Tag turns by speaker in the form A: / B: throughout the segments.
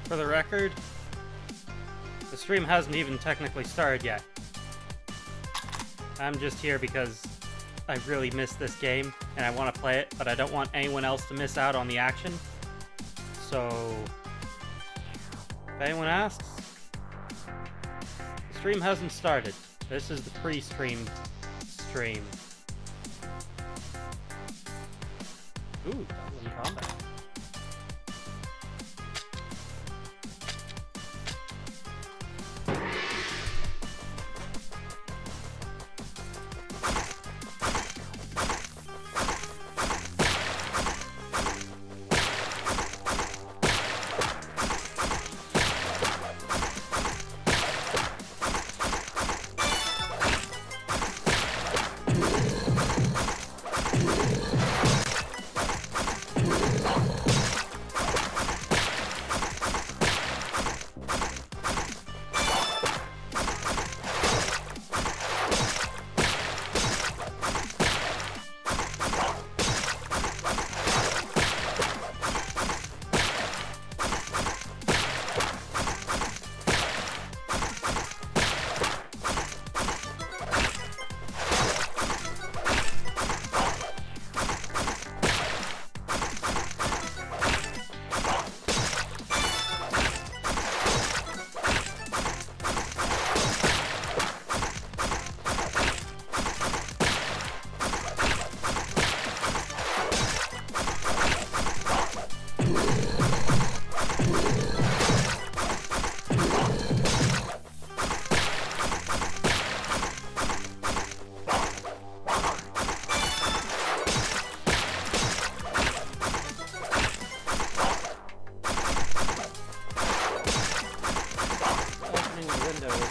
A: For the record, the stream hasn't even technically started yet. I'm just here because I really miss this game and I want to play it, but I don't want anyone else to miss out on the action. So, if anyone asks, the stream hasn't started. This is the pre-stream stream. Ooh, double in combat.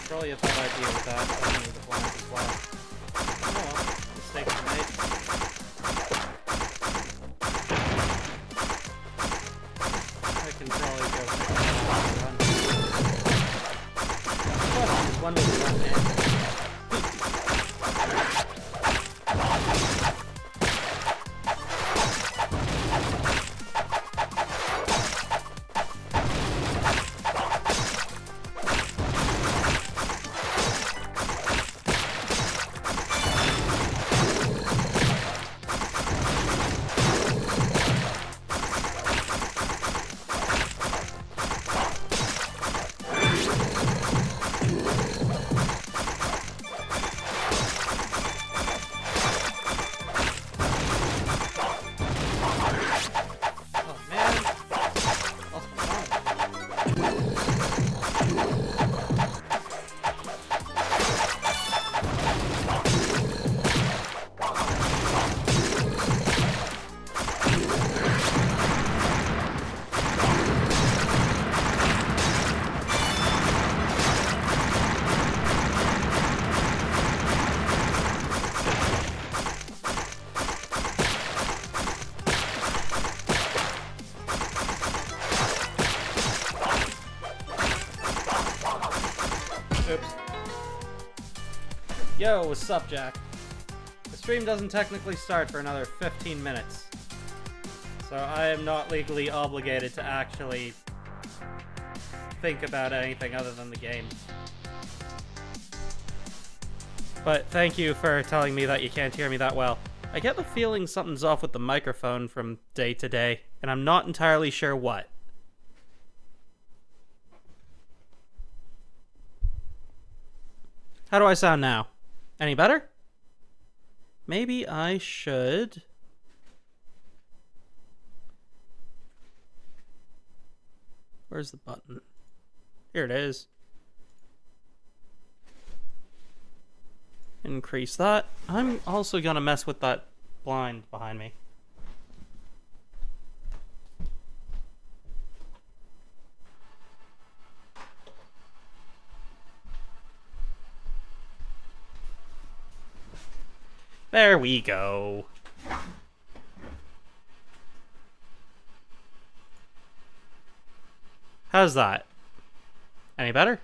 A: Probably a bad idea with that, opening the blinds as well. Oh well, mistakes were made. I can probably go pick up one. One with the one hand. Oops. Yo, what's up, Jack? The stream doesn't technically start for another 15 minutes. So I am not legally obligated to actually think about anything other than the game. But thank you for telling me that you can't hear me that well. I get the feeling something's off with the microphone from day to day, and I'm not entirely sure what. How do I sound now? Any better? Maybe I should... Where's the button? Here it is. Increase that. I'm also gonna mess with that blind behind me. There we go. How's that? Any better?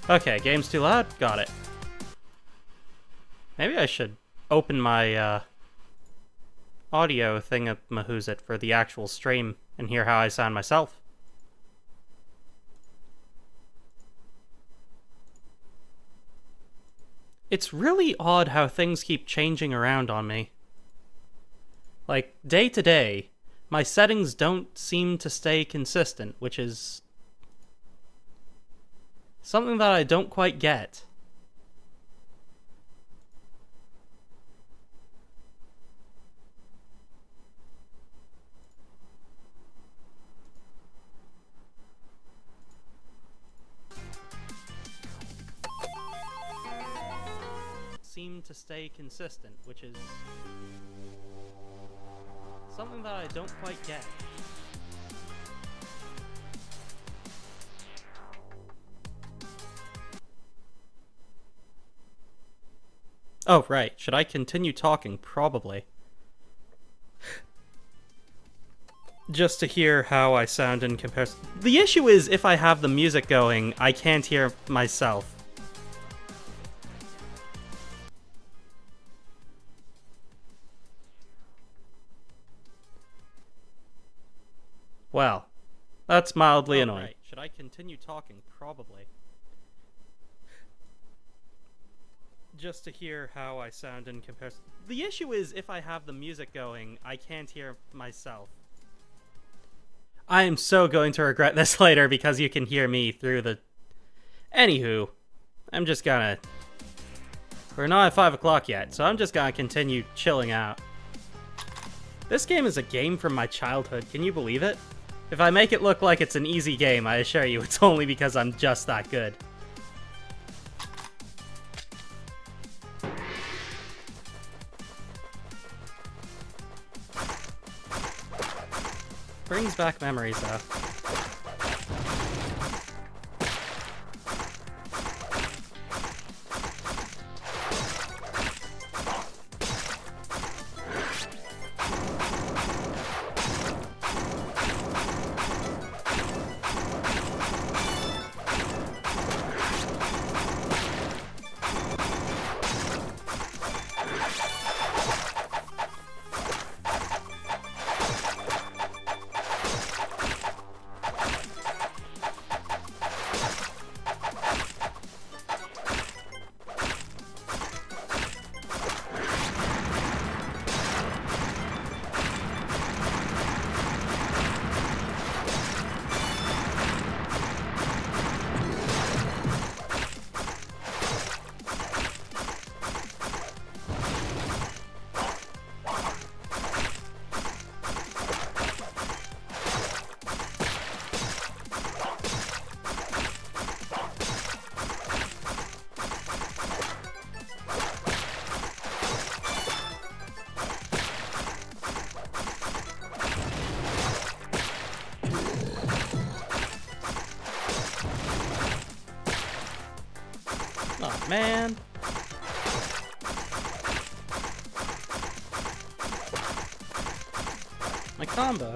A: Okay, game's too loud? Got it. Maybe I should open my audio thingamahoosit for the actual stream and hear how I sound myself. It's really odd how things keep changing around on me. Like, day to day, my settings don't seem to stay consistent, which is something that I don't quite get. Seem to stay consistent, which is something that I don't quite get. Oh, right. Should I continue talking? Probably. Just to hear how I sound in comparison. The issue is, if I have the music going, I can't hear myself. Well, that's mildly annoying. Right. Should I continue talking? Probably. Just to hear how I sound in comparison. The issue is, if I have the music going, I can't hear myself. I am so going to regret this later because you can hear me through the... Anywho, I'm just gonna... We're not at 5 o'clock yet, so I'm just gonna continue chilling out. This game is a game from my childhood, can you believe it? If I make it look like it's an easy game, I assure you it's only because I'm just that good. Brings back memories, though. Oh, man. My combo.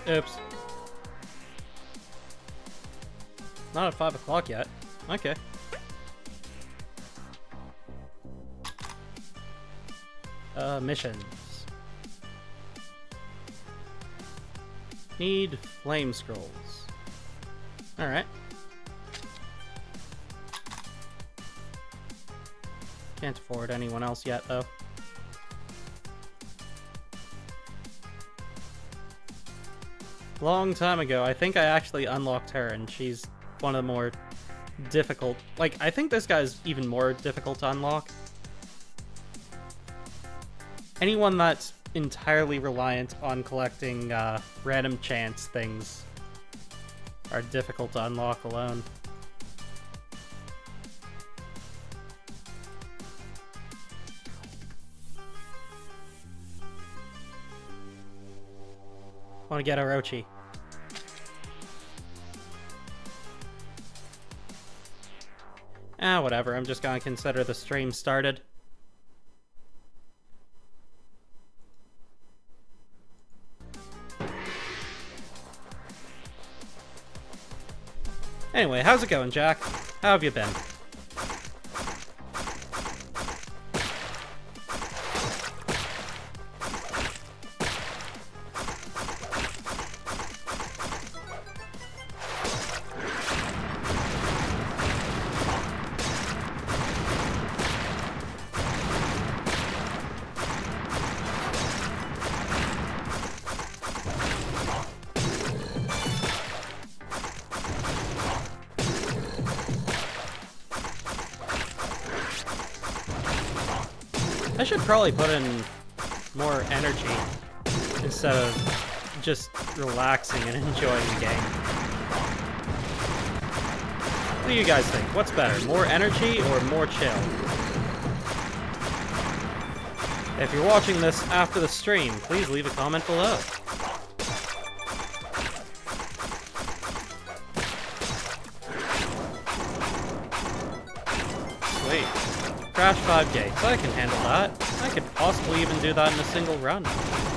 A: Oops. Not at 5 o'clock yet. Okay. Missions. Need flame scrolls. Alright. Can't afford anyone else yet, though. Long time ago, I think I actually unlocked her, and she's one of the more difficult... Like, I think this guy's even more difficult to unlock. Anyone that's entirely reliant on collecting random chance things are difficult to unlock alone. Want to get Orochi. Whatever, I'm just gonna consider the stream started. Anyway, how's it going, Jack? How have you been? I should probably put in more energy instead of just relaxing and enjoying the game. What do you guys think? What's better, more energy or more chill? If you're watching this after the stream, please leave a comment below. Sweet. Crash 5 gates. I can handle that. I could possibly even do that in a single run.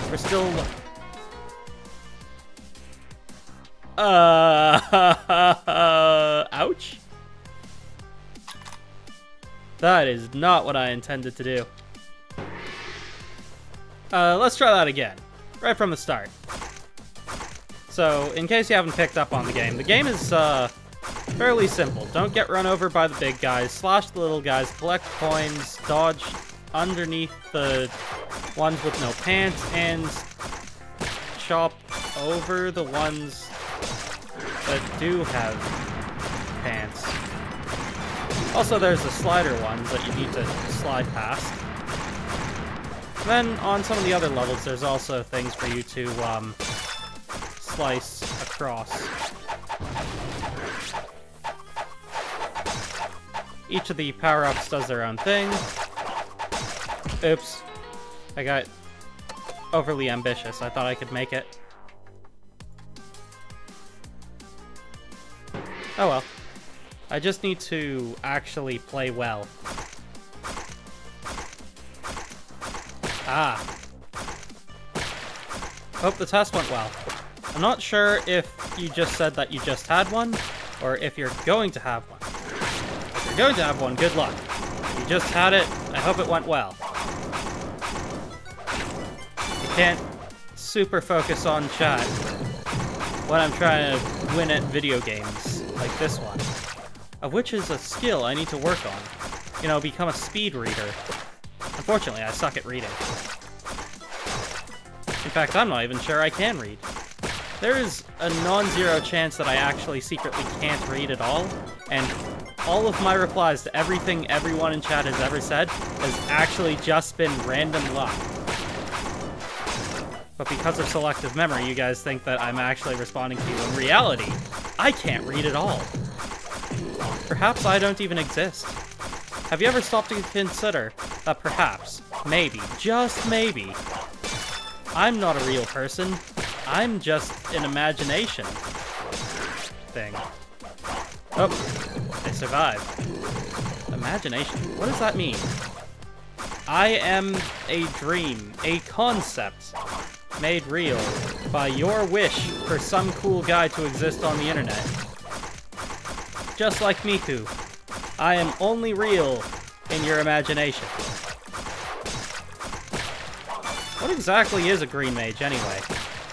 A: We're still... ouch. That is not what I intended to do. Let's try that again. Right from the start. So, in case you haven't picked up on the game is, fairly simple. Don't get run over by the big guys, slash the little guys, collect coins, dodge underneath the ones with no pants, and chop over the ones that do have pants. Also, there's the slider ones that you need to slide past. Then, on some of the other levels, there's also things for you to, slice across. Each of the power-ups does their own thing. Oops. I got overly ambitious. I thought I could make it. Oh well. I just need to actually play well. Ah. Hope the test went well. I'm not sure if you just said that you just had one, or if you're going to have one. If you're going to have one, good luck. If you just had it, I hope it went well. You can't super focus on chat when I'm trying to win at video games like this one, of which is a skill I need to work on. You know, become a speed reader. Unfortunately, I suck at reading. In fact, I'm not even sure I can read. There is a non-zero chance that I actually secretly can't read at all, and all of my replies to everything everyone in chat has ever said has actually just been random luck. But because of selective memory, you guys think that I'm actually responding to you. In reality, I can't read at all. Perhaps I don't even exist. Have you ever stopped to consider that perhaps, maybe, just maybe, I'm not a real person, I'm just an imagination thing. Oh, I survived. Imagination, what does that mean? I am a dream, a concept made real by your wish for some cool guy to exist on the internet. Just like Miku, I am only real in your imagination. What exactly is a green mage, anyway?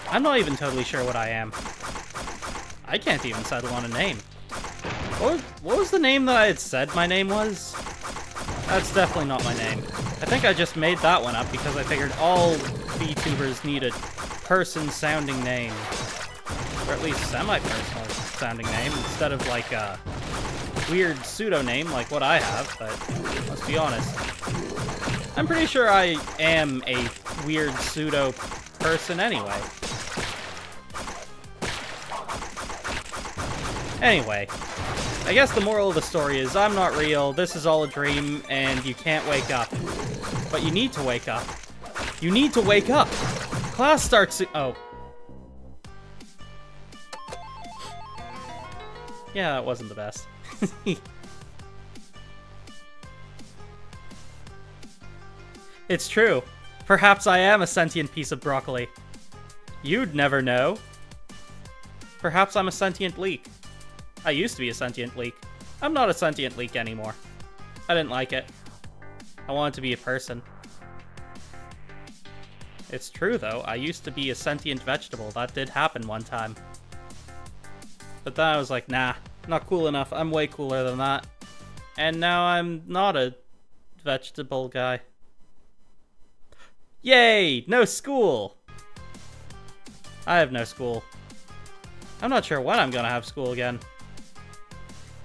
A: I'm not even totally sure what I am. I can't even settle on a name. What was the name that I had said my name was? That's definitely not my name. I think I just made that one up because I figured all VTubers need a person-sounding name. Or at least semi-personal sounding name, instead of like a weird pseudo-name like what I have, but let's be honest. I'm pretty sure I am a weird pseudo-person anyway. Anyway, I guess the moral of the story is I'm not real, this is all a dream, and you can't wake up. But you need to wake up. You need to wake up! Class starts soon. Oh. Yeah, that wasn't the best. It's true. Perhaps I am a sentient piece of broccoli. You'd never know. Perhaps I'm a sentient leek. I used to be a sentient leek. I'm not a sentient leek anymore. I didn't like it. I wanted to be a person. It's true, though. I used to be a sentient vegetable. That did happen one time. But then I was like, nah, not cool enough. I'm way cooler than that. And now I'm not a vegetable guy. Yay! No school! I have no school. I'm not sure when I'm gonna have school again.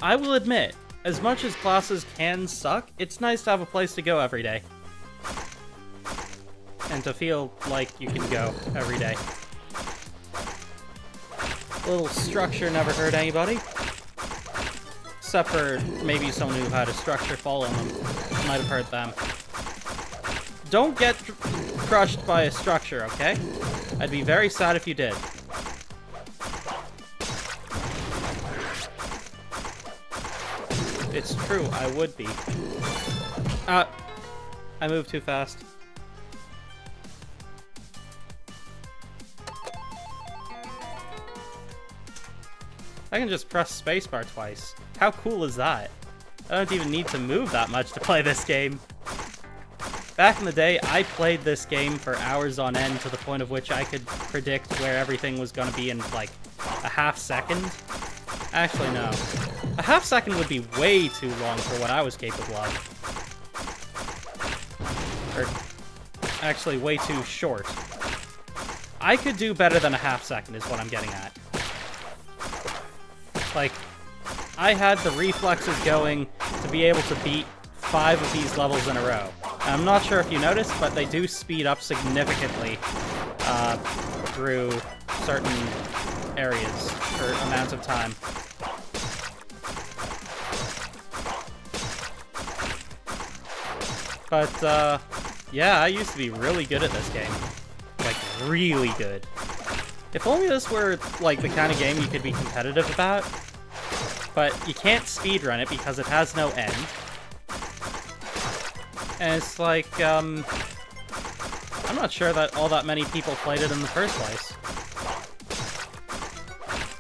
A: I will admit, as much as classes can suck, it's nice to have a place to go every day. And to feel like you can go every day. A little structure never hurt anybody. Except for maybe someone who had a structure fall on them. Might have hurt them. Don't get crushed by a structure, okay? I'd be very sad if you did. It's true, I would be. I moved too fast. I can just press spacebar twice. How cool is that? I don't even need to move that much to play this game. Back in the day, I played this game for hours on end to the point of which I could predict where everything was going to be in, like, a half second. Actually, no. A half second would be way too long for what I was capable of. Or, actually, way too short. I could do better than a half second is what I'm getting at. Like, I had the reflexes going to be able to beat 5 of these levels in a row. And I'm not sure if you noticed, but they do speed up significantly through certain areas or amounts of time. But, yeah, I used to be really good at this game. Like, really good. If only this were, like, the kind of game you could be competitive about. But you can't speedrun it because it has no end. And it's like, I'm not sure that all that many people played it in the first place.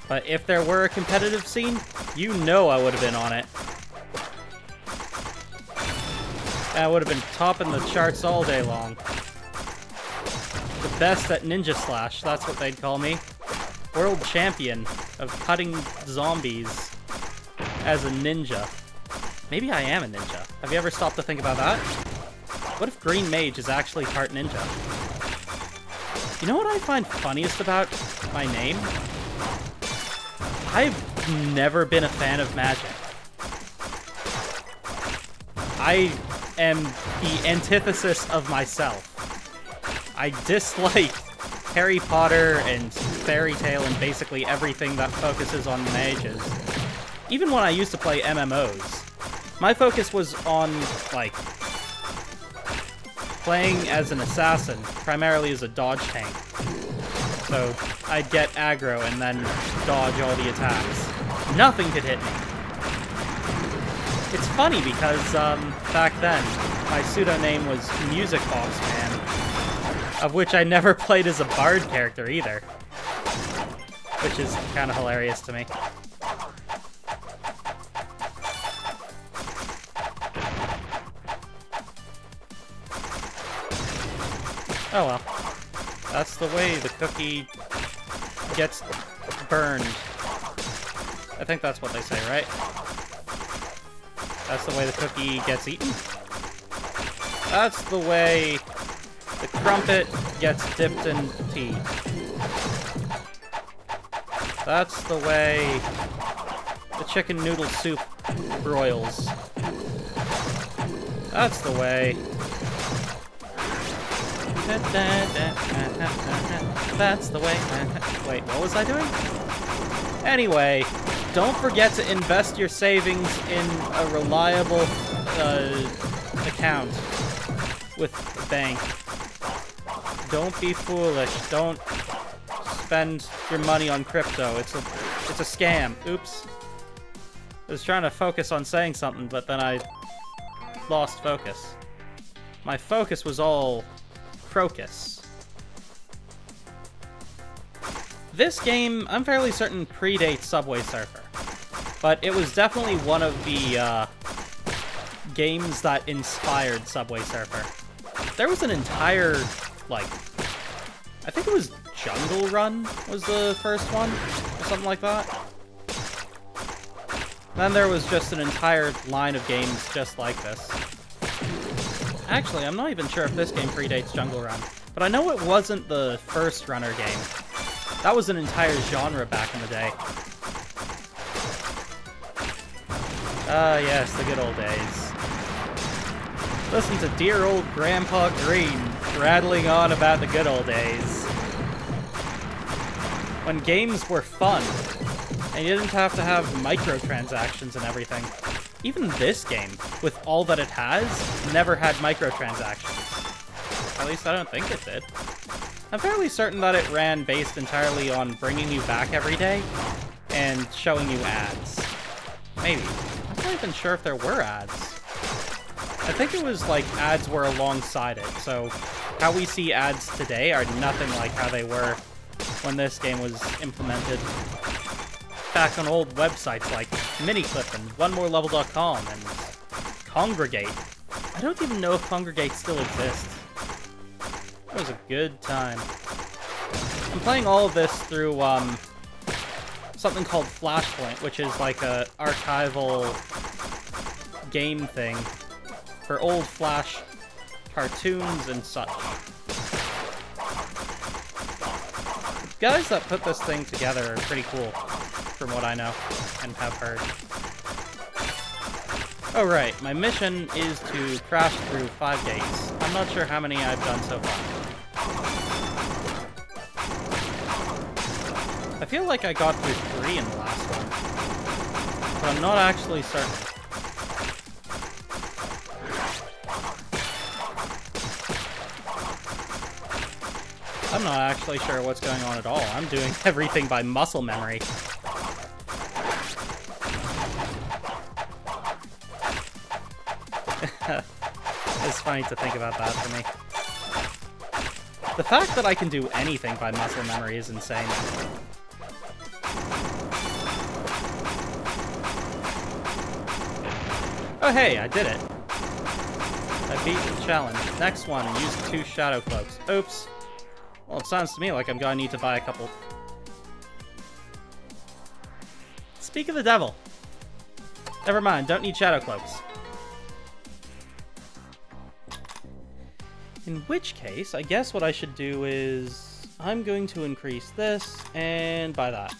A: But if there were a competitive scene, you know I would have been on it. And I would have been topping the charts all day long. The best at Ninja Slash, that's what they'd call me. World champion of cutting zombies as a ninja. Maybe I am a ninja. Have you ever stopped to think about that? What if Green Mage is actually part ninja? You know what I find funniest about my name? I've never been a fan of magic. I am the antithesis of myself. I dislike Harry Potter and Fairy Tail and basically everything that focuses on mages. Even when I used to play MMOs, my focus was on, like, playing as an assassin, primarily as a dodge tank. So I'd get aggro and then dodge all the attacks. Nothing could hit me. It's funny because, back then, my pseudonym was Music Box Man, of which I never played as a bard character either. Which is kind of hilarious to me. Oh well. That's the way the cookie gets burned. I think that's what they say, right? That's the way the cookie gets eaten? That's the way the crumpet gets dipped in tea. That's the way the chicken noodle soup broils. That's the way... That's the way... Wait, what was I doing? Anyway, don't forget to invest your savings in a reliable account with the bank. Don't be foolish. Don't spend your money on crypto. It's a scam. Oops. I was trying to focus on saying something, but then I lost focus. my focus was all Crocus. This game, I'm fairly certain, predates Subway Surfer, but it was definitely one of the games that inspired Subway Surfer. There was an entire, like, I think it was Jungle Run was the first one, or something like that. Then there was just an entire line of games just like this. Actually, I'm not even sure if this game predates Jungle Run, but I know it wasn't the first runner game. That was an entire genre back in the day. Ah, yes, the good old days. Listen to dear old Grandpa Green rattling on about the good old days. When games were fun, and you didn't have to have microtransactions and everything. Even this game, with all that it has, never had microtransactions. At least I don't think it did. I'm fairly certain that it ran based entirely on bringing you back every day and showing you ads. Maybe. I'm not even sure if there were ads. I think it was like ads were alongside it, so how we see ads today are nothing like how they were when this game was implemented. Back on old websites like Miniclip and OneMoreLevel.com and Congregate. I don't even know if Congregate still exists. It was a good time. I'm playing all of this through something called Flashpoint, which is like a archival game thing for old Flash cartoons and such. The guys that put this thing together are pretty cool, from what I know and have heard. Oh right, my mission is to crash through 5 gates. I'm not sure how many I've done so far. I feel like I got through 3 in the last one, but I'm not actually certain. I'm not actually sure what's going on at all. I'm doing everything by muscle memory. It's funny to think about that for me. The fact that I can do anything by muscle memory is insane. Oh hey, I did it. I beat the challenge. Next one, use 2 shadow cloaks. Oops. Well, it sounds to me like I'm gonna need to buy a couple. Speak of the devil. Never mind, don't need shadow cloaks. In which case, I guess what I should do is I'm going to increase this and buy that.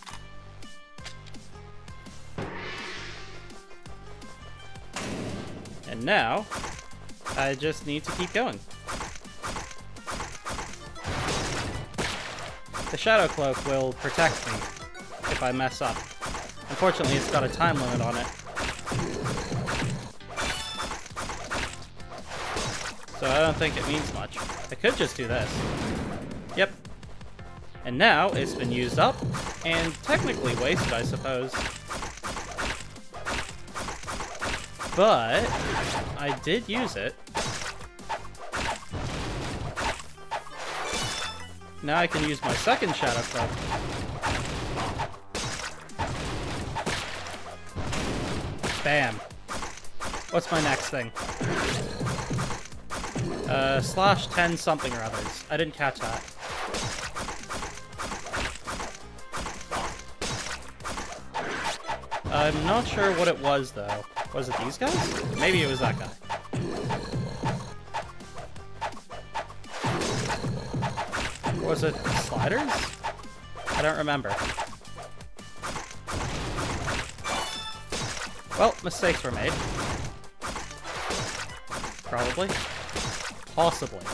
A: And now, I just need to keep going. The Shadow Cloak will protect me if I mess up. Unfortunately, it's got a time limit on it. So I don't think it means much. I could just do this. Yep. And now it's been used up, and technically wasted, I suppose. But I did use it. Now I can use my second Shadow Cloak. Bam. What's my next thing? Slash 10 something or others. I didn't catch that. I'm not sure what it was, though. Was it these guys? Maybe it was that guy. Was it sliders? I don't remember. Well, mistakes were made. Probably. Possibly.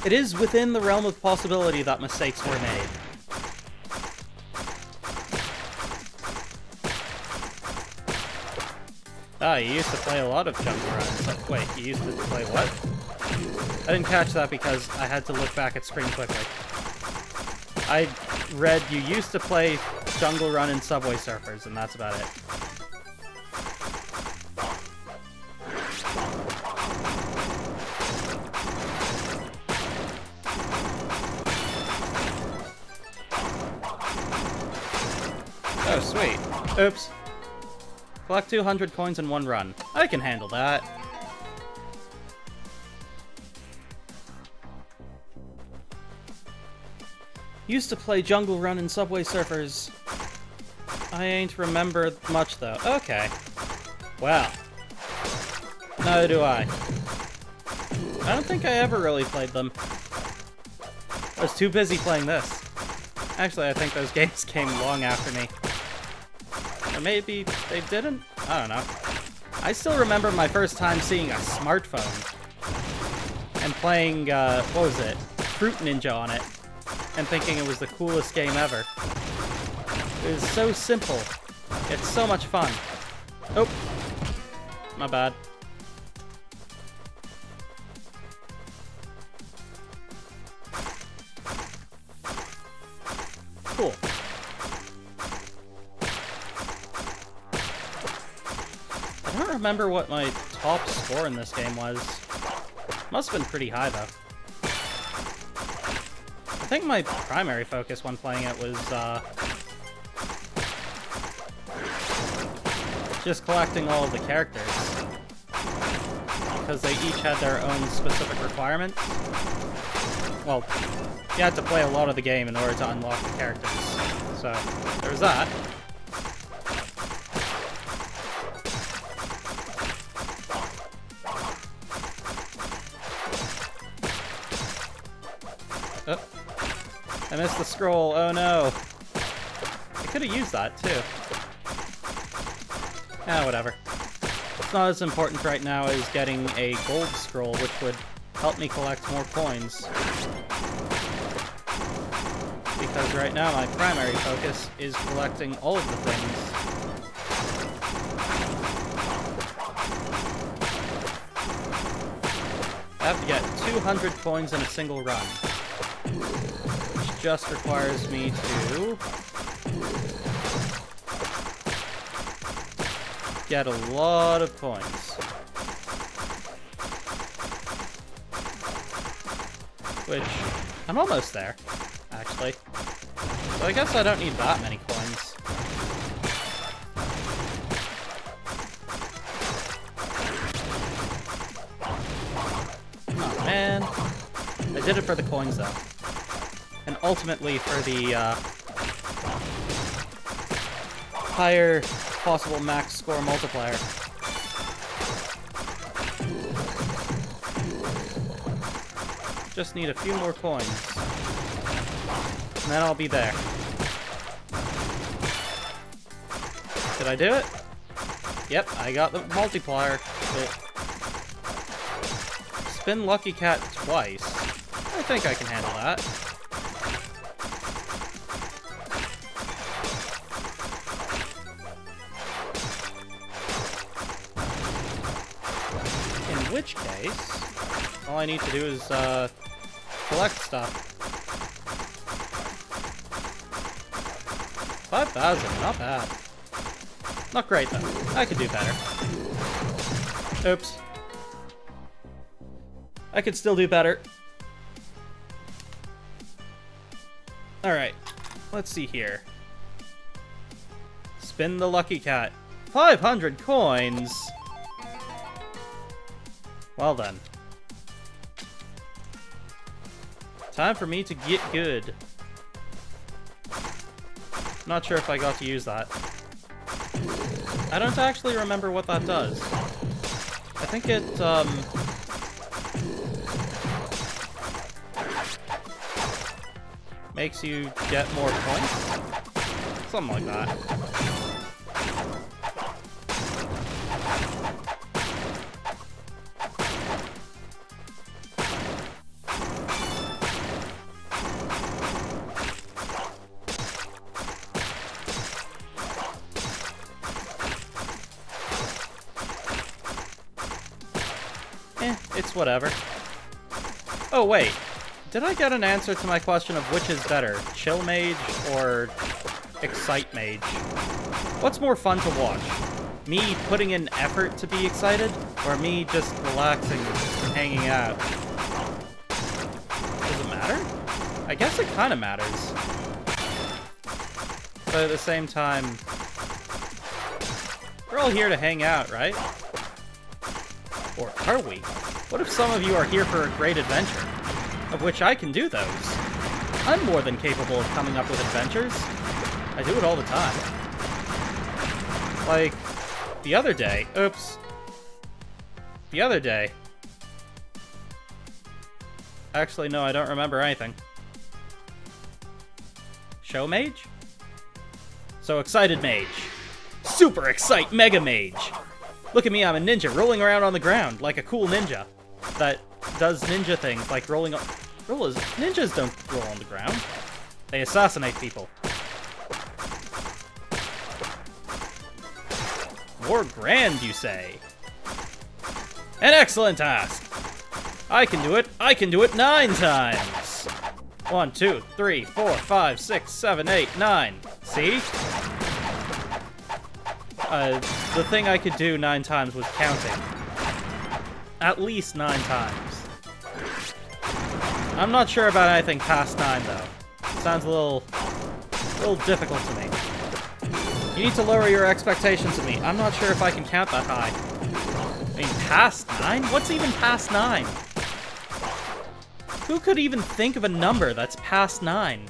A: It is within the realm of possibility that mistakes were made. Ah, you used to play a lot of Jungle Run. Wait, you used to play what? I didn't catch that because I had to look back at screen quickly. I read you used to play Jungle Run and Subway Surfers, and that's about it. Oh, sweet. Oops. Collect 200 coins in one run. I can handle that. Used to play Jungle Run in Subway Surfers. I ain't remember much, though. Okay. Well. Neither do I. I don't think I ever really played them. I was too busy playing this. Actually, I think those games came long after me. Or maybe they didn't? I don't know. I still remember my first time seeing a smartphone. And playing, what was it? Fruit Ninja on it. And thinking it was the coolest game ever. It was so simple. It's so much fun. Oh. My bad. Cool. I don't remember what my top score in this game was. Must have been pretty high, though. I think my primary focus when playing it was, just collecting all of the characters. Because they each had their own specific requirements. Well, you had to play a lot of the game in order to unlock the characters. So, there's that. Oh. I missed the scroll. Oh no. I could have used that, too. Whatever. It's not as important right now as getting a gold scroll, which would help me collect more coins. Because right now my primary focus is collecting all of the things. I have to get 200 coins in a single run. Which just requires me to get a lot of coins. Which, I'm almost there, actually. So I guess I don't need that many coins. Oh man. I did it for the coins though. And ultimately for the higher possible max score multiplier. Just need a few more coins. And then I'll be there. Did I do it? Yep, I got the multiplier. Cool. Spin Lucky Cat twice. I think I can handle that. In which case, all I need to do is, collect stuff. 5,000, not bad. Not great, though. I could do better. Oops. I could still do better. Alright. Let's see here. Spin the Lucky Cat. 500 coins! Well then. Time for me to get good. Not sure if I got to use that. I don't actually remember what that does. I think it, makes you get more points? Something like that. It's whatever. Oh, wait. Did I get an answer to my question of which is better, Chill Mage or Excite Mage? What's more fun to watch? Me putting in effort to be excited, or me just relaxing and hanging out? Does it matter? I guess it kind of matters. But at the same time, we're all here to hang out, right? Or are we? What if some of you are here for a great adventure? Of which I can do those. I'm more than capable of coming up with adventures. I do it all the time. Like, the other day. Oops. The other day. Actually, no, I don't remember anything. Show Mage? So excited Mage. Super excite Mega Mage! Look at me, I'm a ninja rolling around on the ground like a cool ninja that does ninja things like rolling on... Ninjas don't roll on the ground. They assassinate people. More grand, you say? An excellent task! I can do it 9 times! 1, 2, 3, 4, 5, 6, 7, 8, 9. See? The thing I could do 9 times was counting. At least 9 times. I'm not sure about anything past 9, though. Sounds a little difficult to me. You need to lower your expectations of me. I'm not sure if I can count that high. I mean, past 9? What's even past 9? Who could even think of a number that's past 9?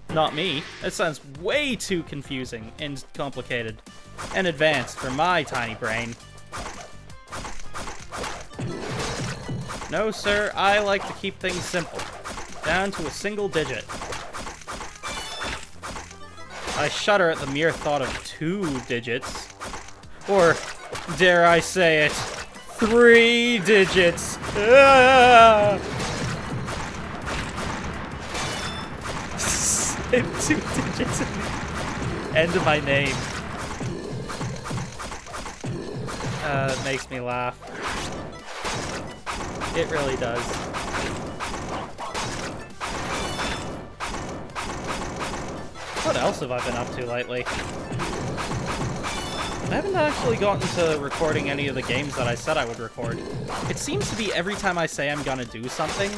A: Not me. That sounds way too confusing and complicated and advanced for my tiny brain. No, sir, I like to keep things simple. Down to a single digit. I shudder at the mere thought of 2 digits. Or, dare I say it, 3 digits. Ah! 2 digits in the end of my name. It makes me laugh. It really does. What else have I been up to lately? I haven't actually gotten to recording any of the games that I said I would record. It seems to be every time I say I'm gonna do something,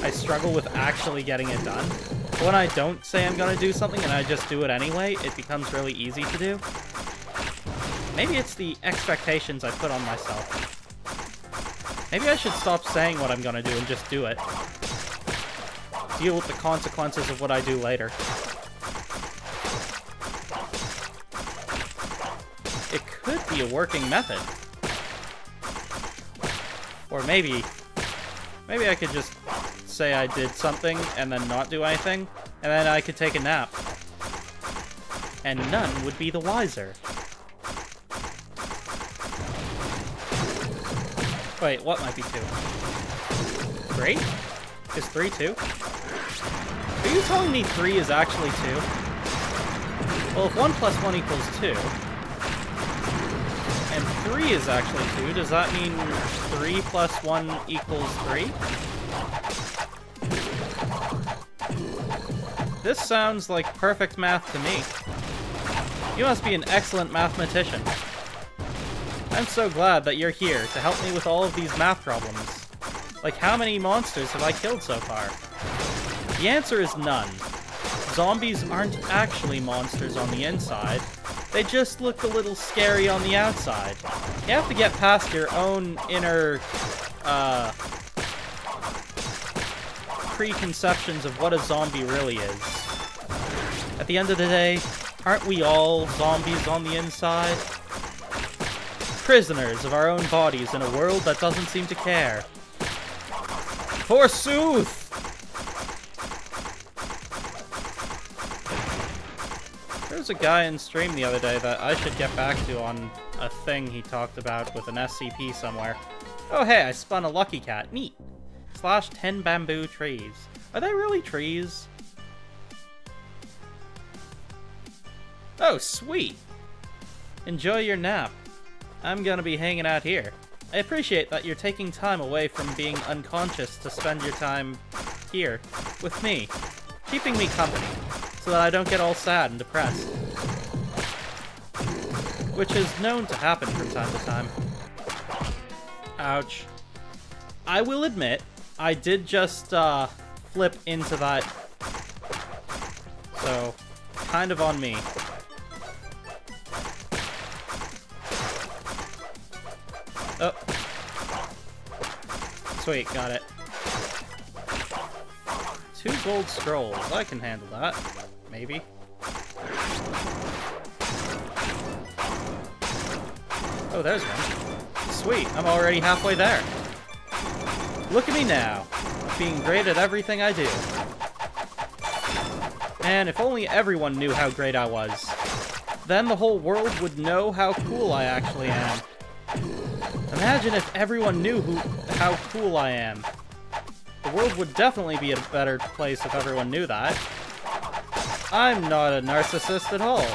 A: I struggle with actually getting it done. But when I don't say I'm gonna do something and I just do it anyway, it becomes really easy to do. Maybe it's the expectations I put on myself. Maybe I should stop saying what I'm gonna do and just do it. Deal with the consequences of what I do later. It could be a working method. Or maybe I could just say I did something and then not do anything, and then I could take a nap. And none would be the wiser. Wait, what might be 2? 3? Is 3 2? Are you telling me 3 is actually 2? Well, if 1 plus 1 equals 2, and 3 is actually 2, does that mean 3 plus 1 equals 3? This sounds like perfect math to me. You must be an excellent mathematician. I'm so glad that you're here to help me with all of these math problems. Like, how many monsters have I killed so far? The answer is none. Zombies aren't actually monsters on the inside. They just look a little scary on the outside. You have to get past your own inner, preconceptions of what a zombie really is. At the end of the day, aren't we all zombies on the inside? Prisoners of our own bodies in a world that doesn't seem to care. Forsooth! There was a guy in stream the other day that I should get back to on a thing he talked about with an SCP somewhere. Oh hey, I spun a lucky cat. Neat. / 10 bamboo trees. Are they really trees? Oh, sweet! Enjoy your nap. I'm gonna be hanging out here. I appreciate that you're taking time away from being unconscious to spend your time here with me, keeping me company, so that I don't get all sad and depressed. Which is known to happen from time to time. Ouch. I will admit, I did just flip into that, so kind of on me. Oh. Sweet, got it. 2 gold scrolls. I can handle that. Maybe. Oh, there's one. Sweet, I'm already halfway there. Look at me now, being great at everything I do. And if only everyone knew how great I was. Then the whole world would know how cool I actually am. Imagine if everyone knew how cool I am. The world would definitely be a better place if everyone knew that. I'm not a narcissist at all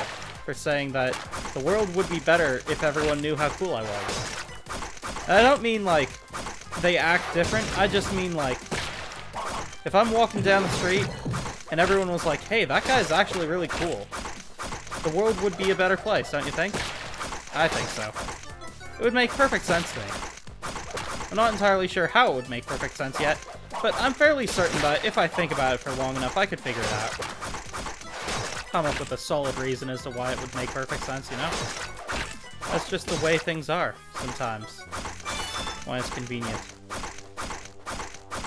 A: for saying that the world would be better if everyone knew how cool I was. And I don't mean like they act different, I just mean like if I'm walking down the street and everyone was like, hey, that guy's actually really cool, the world would be a better place, don't you think? I think so. It would make perfect sense to me. I'm not entirely sure how it would make perfect sense yet, but I'm fairly certain that if I think about it for long enough, I could figure it out. Come up with a solid reason as to why it would make perfect sense, you know? That's just the way things are, sometimes. When it's convenient.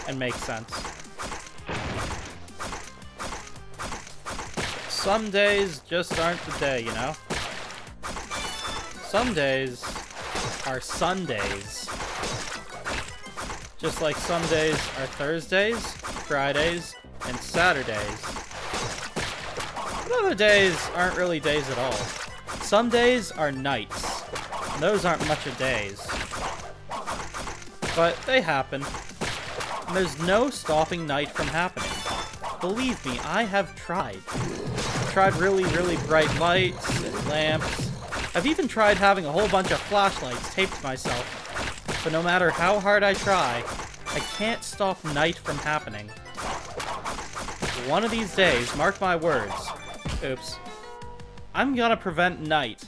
A: And makes sense. Some days just aren't the day, you know? Some days are Sundays. Just like some days are Thursdays, Fridays, and Saturdays. But other days aren't really days at all. Some days are nights, and those aren't much of days. But they happen, and there's no stopping night from happening. Believe me, I have tried. I've tried really, really bright lights and lamps. I've even tried having a whole bunch of flashlights taped to myself. But no matter how hard I try, I can't stop night from happening. One of these days, mark my words, oops, I'm gonna prevent night,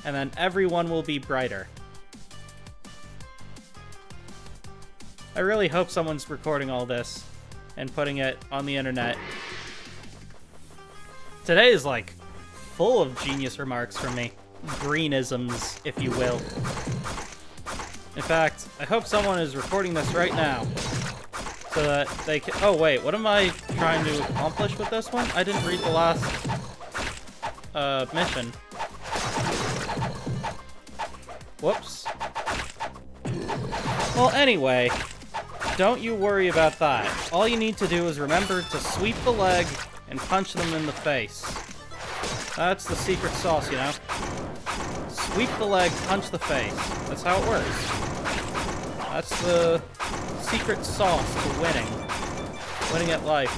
A: and then everyone will be brighter. I really hope someone's recording all this and putting it on the internet. Today is like full of genius remarks from me. Greenisms, if you will. In fact, I hope someone is recording this right now, so that they can— oh wait, what am I trying to accomplish with this one? I didn't read the last, mission. Whoops. Well, anyway, don't you worry about that. All you need to do is remember to sweep the leg and punch them in the face. That's the secret sauce, you know? Sweep the leg, punch the face. That's how it works. That's the secret sauce to winning. Winning at life.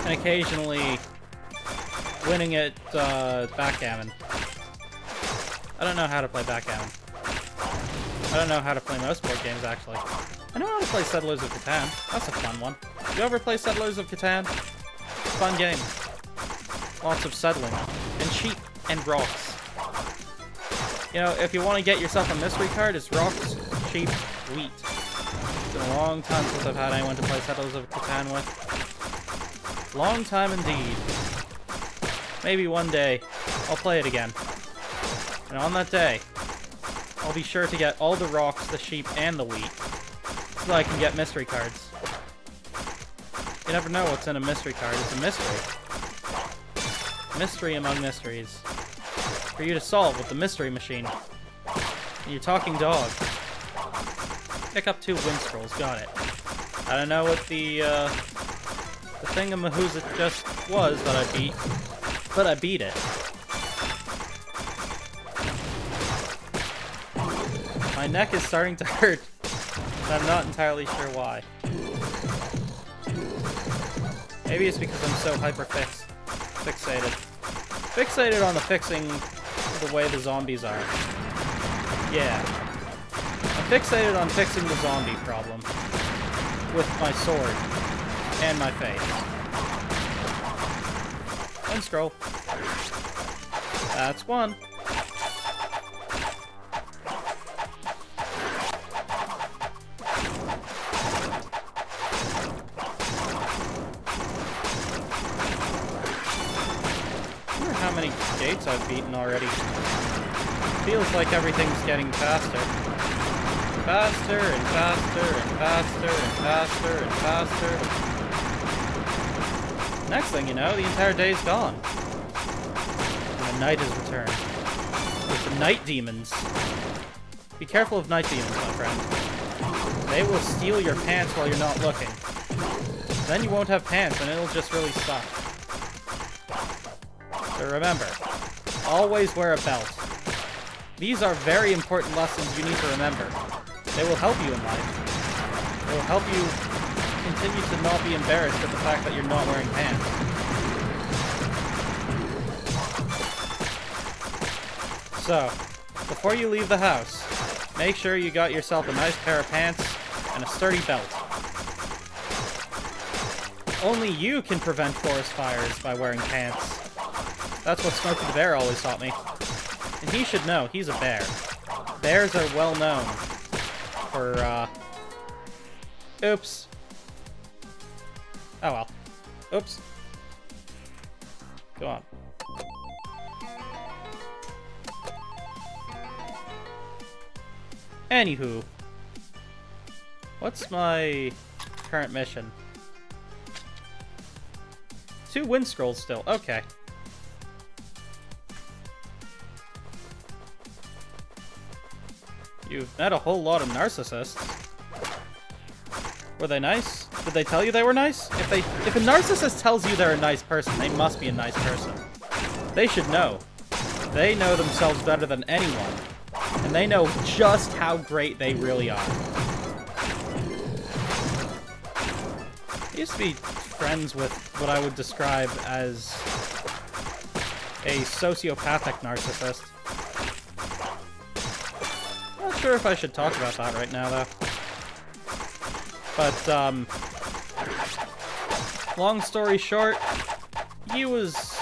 A: And occasionally winning at backgammon. I don't know how to play backgammon. I don't know how to play most board games, actually. I know how to play Settlers of Catan. That's a fun one. You ever play Settlers of Catan? Fun game. Lots of settling. And sheep and rocks. You know, if you want to get yourself a mystery card, it's rocks, sheep, wheat. It's been a long time since I've had anyone to play Settlers of Catan with. Long time indeed. Maybe one day, I'll play it again. And on that day, I'll be sure to get all the rocks, the sheep, and the wheat, so that I can get mystery cards. You never know what's in a mystery card. It's a mystery. Mystery among mysteries. For you to solve with the mystery machine. And your talking dog. Pick up 2 wind scrolls. Got it. I don't know what the thingamahoo's it just was that I beat, but I beat it. My neck is starting to hurt, and I'm not entirely sure why. Maybe it's because I'm so fixated. Fixated on the fixing the way the zombies are. Yeah. I'm fixated on fixing the zombie problem. With my sword. And my face. One scroll. That's one. points I've beaten already. Feels like everything's getting faster. Faster and faster and faster and faster and faster. Next thing you know, the entire day's gone. And the night has returned. With the night demons. Be careful of night demons, my friend. They will steal your pants while you're not looking. Then you won't have pants and it'll just really suck. So remember, always wear a belt. These are very important lessons you need to remember. They will help you in life. They will help you continue to not be embarrassed at the fact that you're not wearing pants. So, before you leave the house, make sure you got yourself a nice pair of pants and a sturdy belt. Only you can prevent forest fires by wearing pants. That's what Smokey the Bear always taught me. And he should know, he's a bear. Bears are well known for, oops. Oh well. Oops. Go on. Anywho. What's my current mission? 2 wind scrolls still. Okay. You've met a whole lot of narcissists. Were they nice? Did they tell you they were nice? If a narcissist tells you they're a nice person, they must be a nice person. They should know. They know themselves better than anyone. And they know just how great they really are. I used to be friends with what I would describe as a sociopathic narcissist. Not sure if I should talk about that right now, though. But, long story short, he was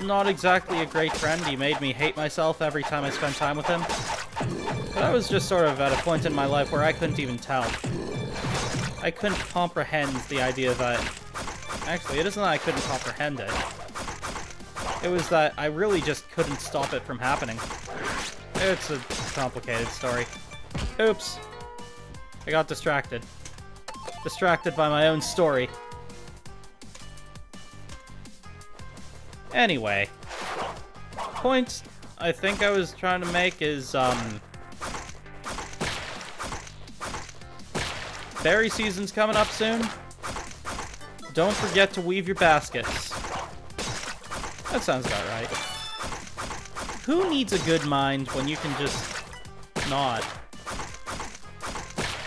A: not exactly a great friend. He made me hate myself every time I spent time with him. But I was just sort of at a point in my life where I couldn't even tell. I couldn't comprehend the idea that... Actually, it isn't that I couldn't comprehend it. It was that I really just couldn't stop it from happening. It's a complicated story. Oops. I got distracted. Distracted by my own story. Anyway. Point I think I was trying to make is, berry season's coming up soon. Don't forget to weave your baskets. That sounds about right. Who needs a good mind when you can just not?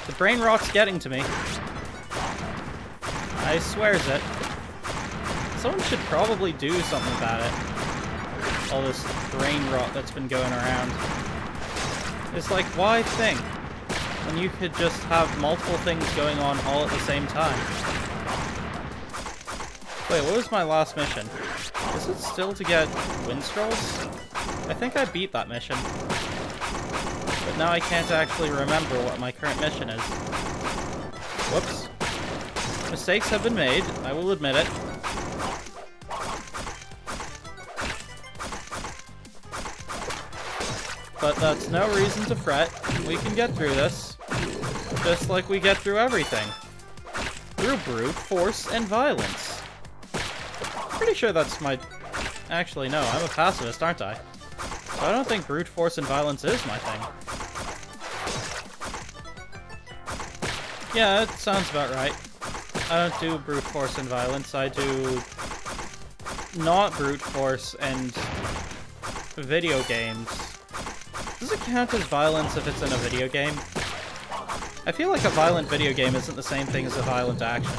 A: The brain rot's getting to me. I swears it. Someone should probably do something about it. All this brain rot that's been going around. It's like, why think? When you could just have multiple things going on all at the same time. Wait, what was my last mission? Is it still to get wind scrolls? I think I beat that mission. But now I can't actually remember what my current mission is. Whoops. Mistakes have been made, I will admit it. But that's no reason to fret. We can get through this. Just like we get through everything. Through brute force and violence. Pretty sure that's my... Actually, no, I'm a pacifist, aren't I? So I don't think brute force and violence is my thing. Yeah, it sounds about right. I don't do brute force and violence, I do... not brute force and... video games. Does it count as violence if it's in a video game? I feel like a violent video game isn't the same thing as a violent action.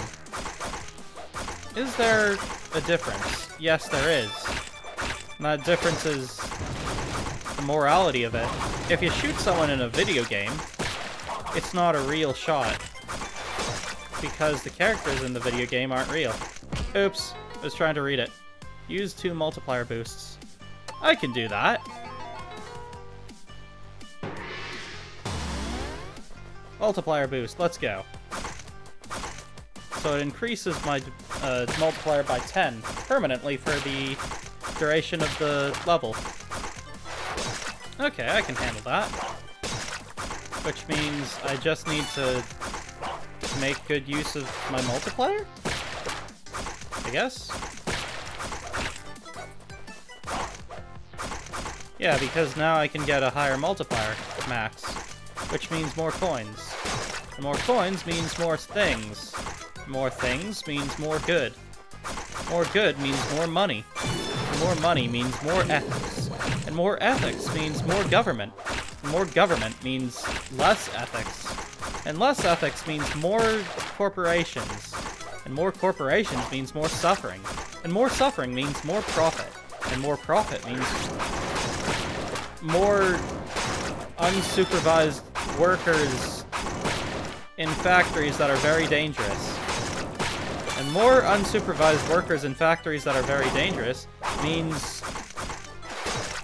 A: Is there a difference? Yes, there is. And that difference is the morality of it. If you shoot someone in a video game, it's not a real shot. Because the characters in the video game aren't real. Oops, I was trying to read it. Use 2 multiplier boosts. I can do that. Multiplier boost, let's go. So it increases my multiplier by 10 permanently for the duration of the level. Okay, I can handle that. Which means I just need to make good use of my multiplier? I guess? Yeah, because now I can get a higher multiplier max, which means more coins. And more coins means more things. More things means more good. More good means more money. And more money means more ethics. And more ethics means more government. And more government means less ethics. And less ethics means more corporations. And more corporations means more suffering. And more suffering means more profit. And more profit means more unsupervised workers in factories that are very dangerous. And more unsupervised workers in factories that are very dangerous means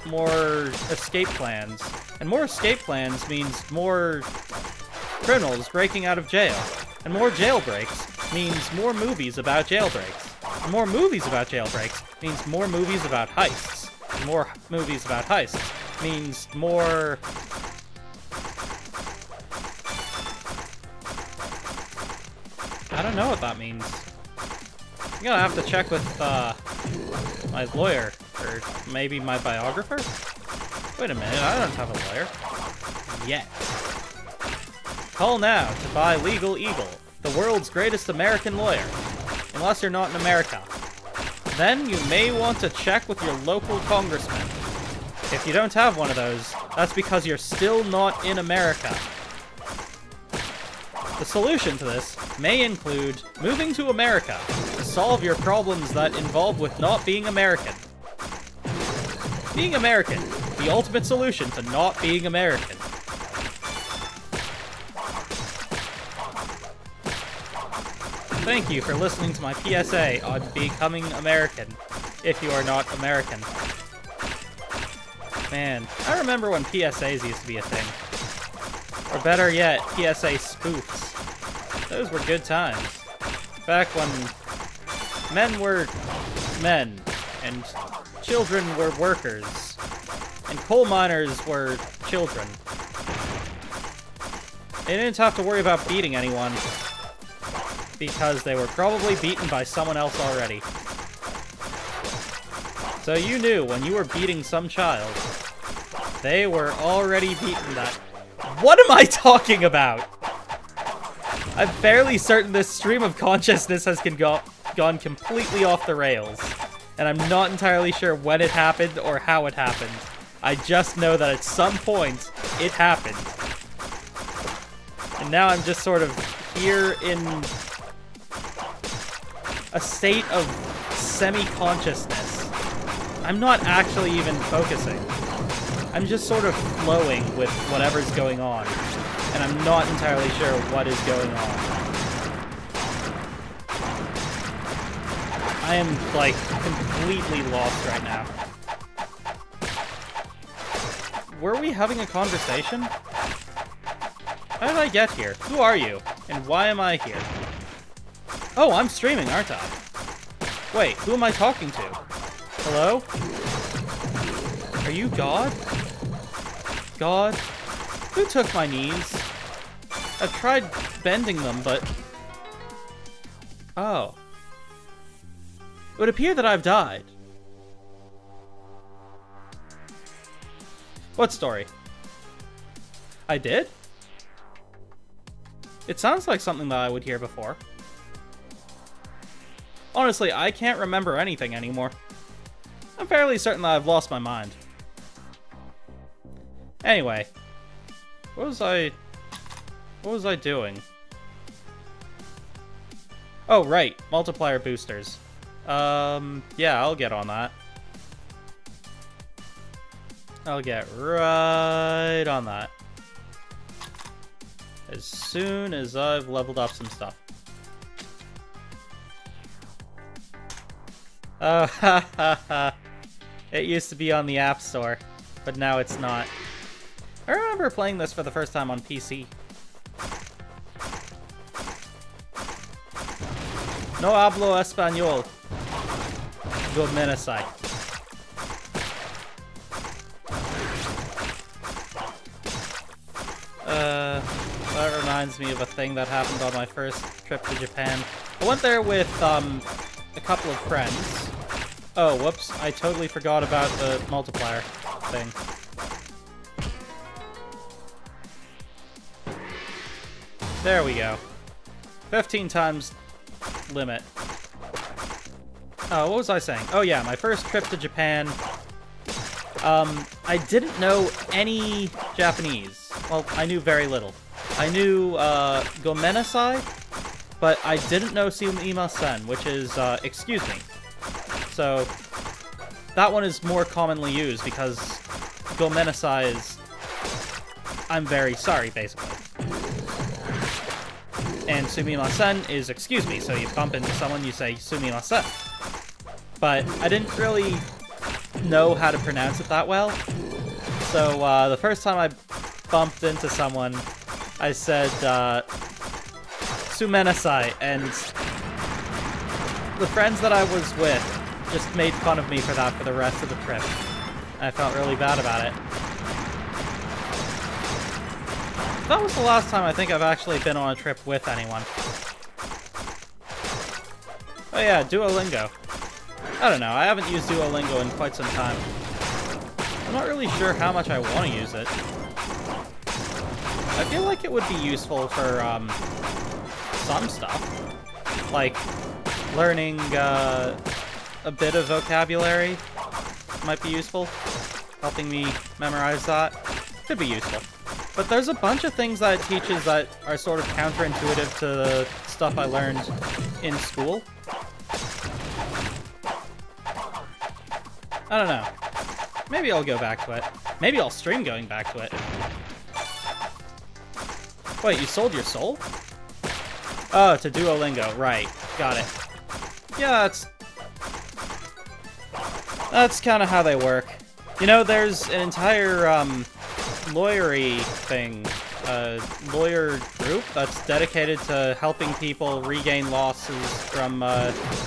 A: more escape plans. And more escape plans means more criminals breaking out of jail. And more jailbreaks means more movies about jailbreaks. And more movies about jailbreaks means more movies about heists. And more movies about heists means more... I don't know what that means. I'm gonna have to check with, my lawyer, or maybe my biographer? Wait a minute, I don't have a lawyer. Yet. Call now to buy Legal Eagle, the world's greatest American lawyer. Unless you're not in America. Then you may want to check with your local congressman. If you don't have one of those, that's because you're still not in America. The solution to this may include moving to America to solve your problems that involve with not being American. Being American, the ultimate solution to not being American. Thank you for listening to my PSA on becoming American, if you are not American. Man, I remember when PSAs used to be a thing. Or better yet, PSA spoofs. Those were good times. Back when men were men, and children were workers, and coal miners were children. They didn't have to worry about beating anyone, because they were probably beaten by someone else already. So you knew when you were beating some child, they were already beaten that... What am I talking about? I'm fairly certain this stream of consciousness has gone completely off the rails. And I'm not entirely sure when it happened or how it happened. I just know that at some point, it happened. And now I'm just sort of here in a state of semi-consciousness. I'm not actually even focusing. I'm just sort of flowing with whatever's going on. And I'm not entirely sure what is going on. I am, like, completely lost right now. Were we having a conversation? How did I get here? Who are you? And why am I here? Oh, I'm streaming, aren't I? Wait, who am I talking to? Hello? Are you God? God? Who took my knees? I've tried bending them, but... Oh. It would appear that I've died. What story? I did? It sounds like something that I would hear before. Honestly, I can't remember anything anymore. I'm fairly certain that I've lost my mind. Anyway. What was I doing? Oh, right. Multiplier boosters. Yeah, I'll get on that. I'll get right on that. As soon as I've leveled up some stuff. Oh, ha ha ha. It used to be on the App Store, but now it's not. I remember playing this for the first time on PC. No hablo español. Go Menasai. reminds me of a thing that happened on my first trip to Japan. I went there with a couple of friends. Oh, whoops, I totally forgot about the multiplier thing. There we go. 15 times limit. Oh, what was I saying? Oh yeah, my first trip to Japan. I didn't know any Japanese. Well, I knew very little. I knew gomenasai, but I didn't know sumimasen, which is excuse me. So that one is more commonly used because gomenasai is I'm very sorry, basically. And sumimasen is excuse me, so you bump into someone, you say sumimasen. But I didn't really know how to pronounce it that well. So the first time I bumped into someone, I said sumenasai, and the friends that I was with just made fun of me for that for the rest of the trip. I felt really bad about it. That was the last time I think I've actually been on a trip with anyone. Oh yeah, Duolingo. I don't know, I haven't used Duolingo in quite some time. I'm not really sure how much I want to use it. I feel like it would be useful for, some stuff. Like, learning, a bit of vocabulary might be useful. Helping me memorize that could be useful. But there's a bunch of things that it teaches that are sort of counterintuitive to the stuff I learned in school. I don't know. Maybe I'll go back to it. Maybe I'll stream going back to it. Wait, you sold your soul? Oh, to Duolingo. Right. Got it. Yeah, that's kind of how they work. You know, there's an entire, lawyery thing, lawyer group that's dedicated to helping people regain losses from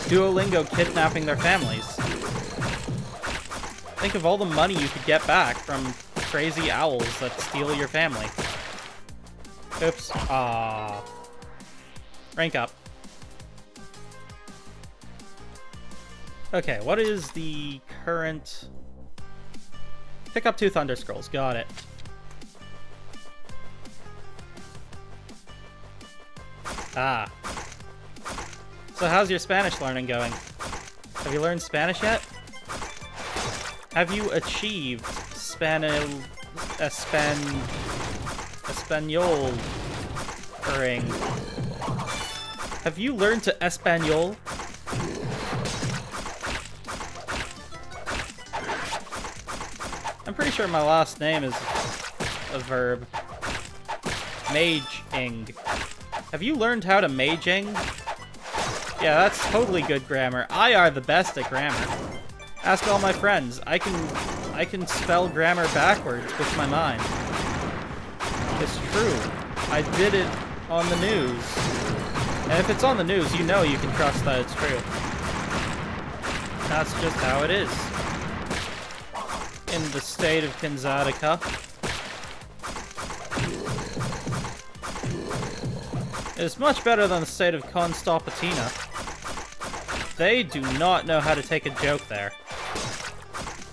A: Duolingo kidnapping their families. Think of all the money you could get back from crazy owls that steal your family. Oops. Aww. Rank up. Okay, what is the current... Pick up 2 Thunder Scrolls. Got it. Ah. So how's your Spanish learning going? Have you learned Spanish yet? Have you achieved Espanol-ing? Have you learned to Espanol? I'm pretty sure my last name is a verb. Maging. Have you learned how to maging? Yeah, that's totally good grammar. I are the best at grammar. Ask all my friends. I can spell grammar backwards with my mind. It's true. I did it on the news. And if it's on the news, you know you can trust that it's true. That's just how it is. In the state of Kanzatica. It's much better than the state of Constantina. They do not know how to take a joke there.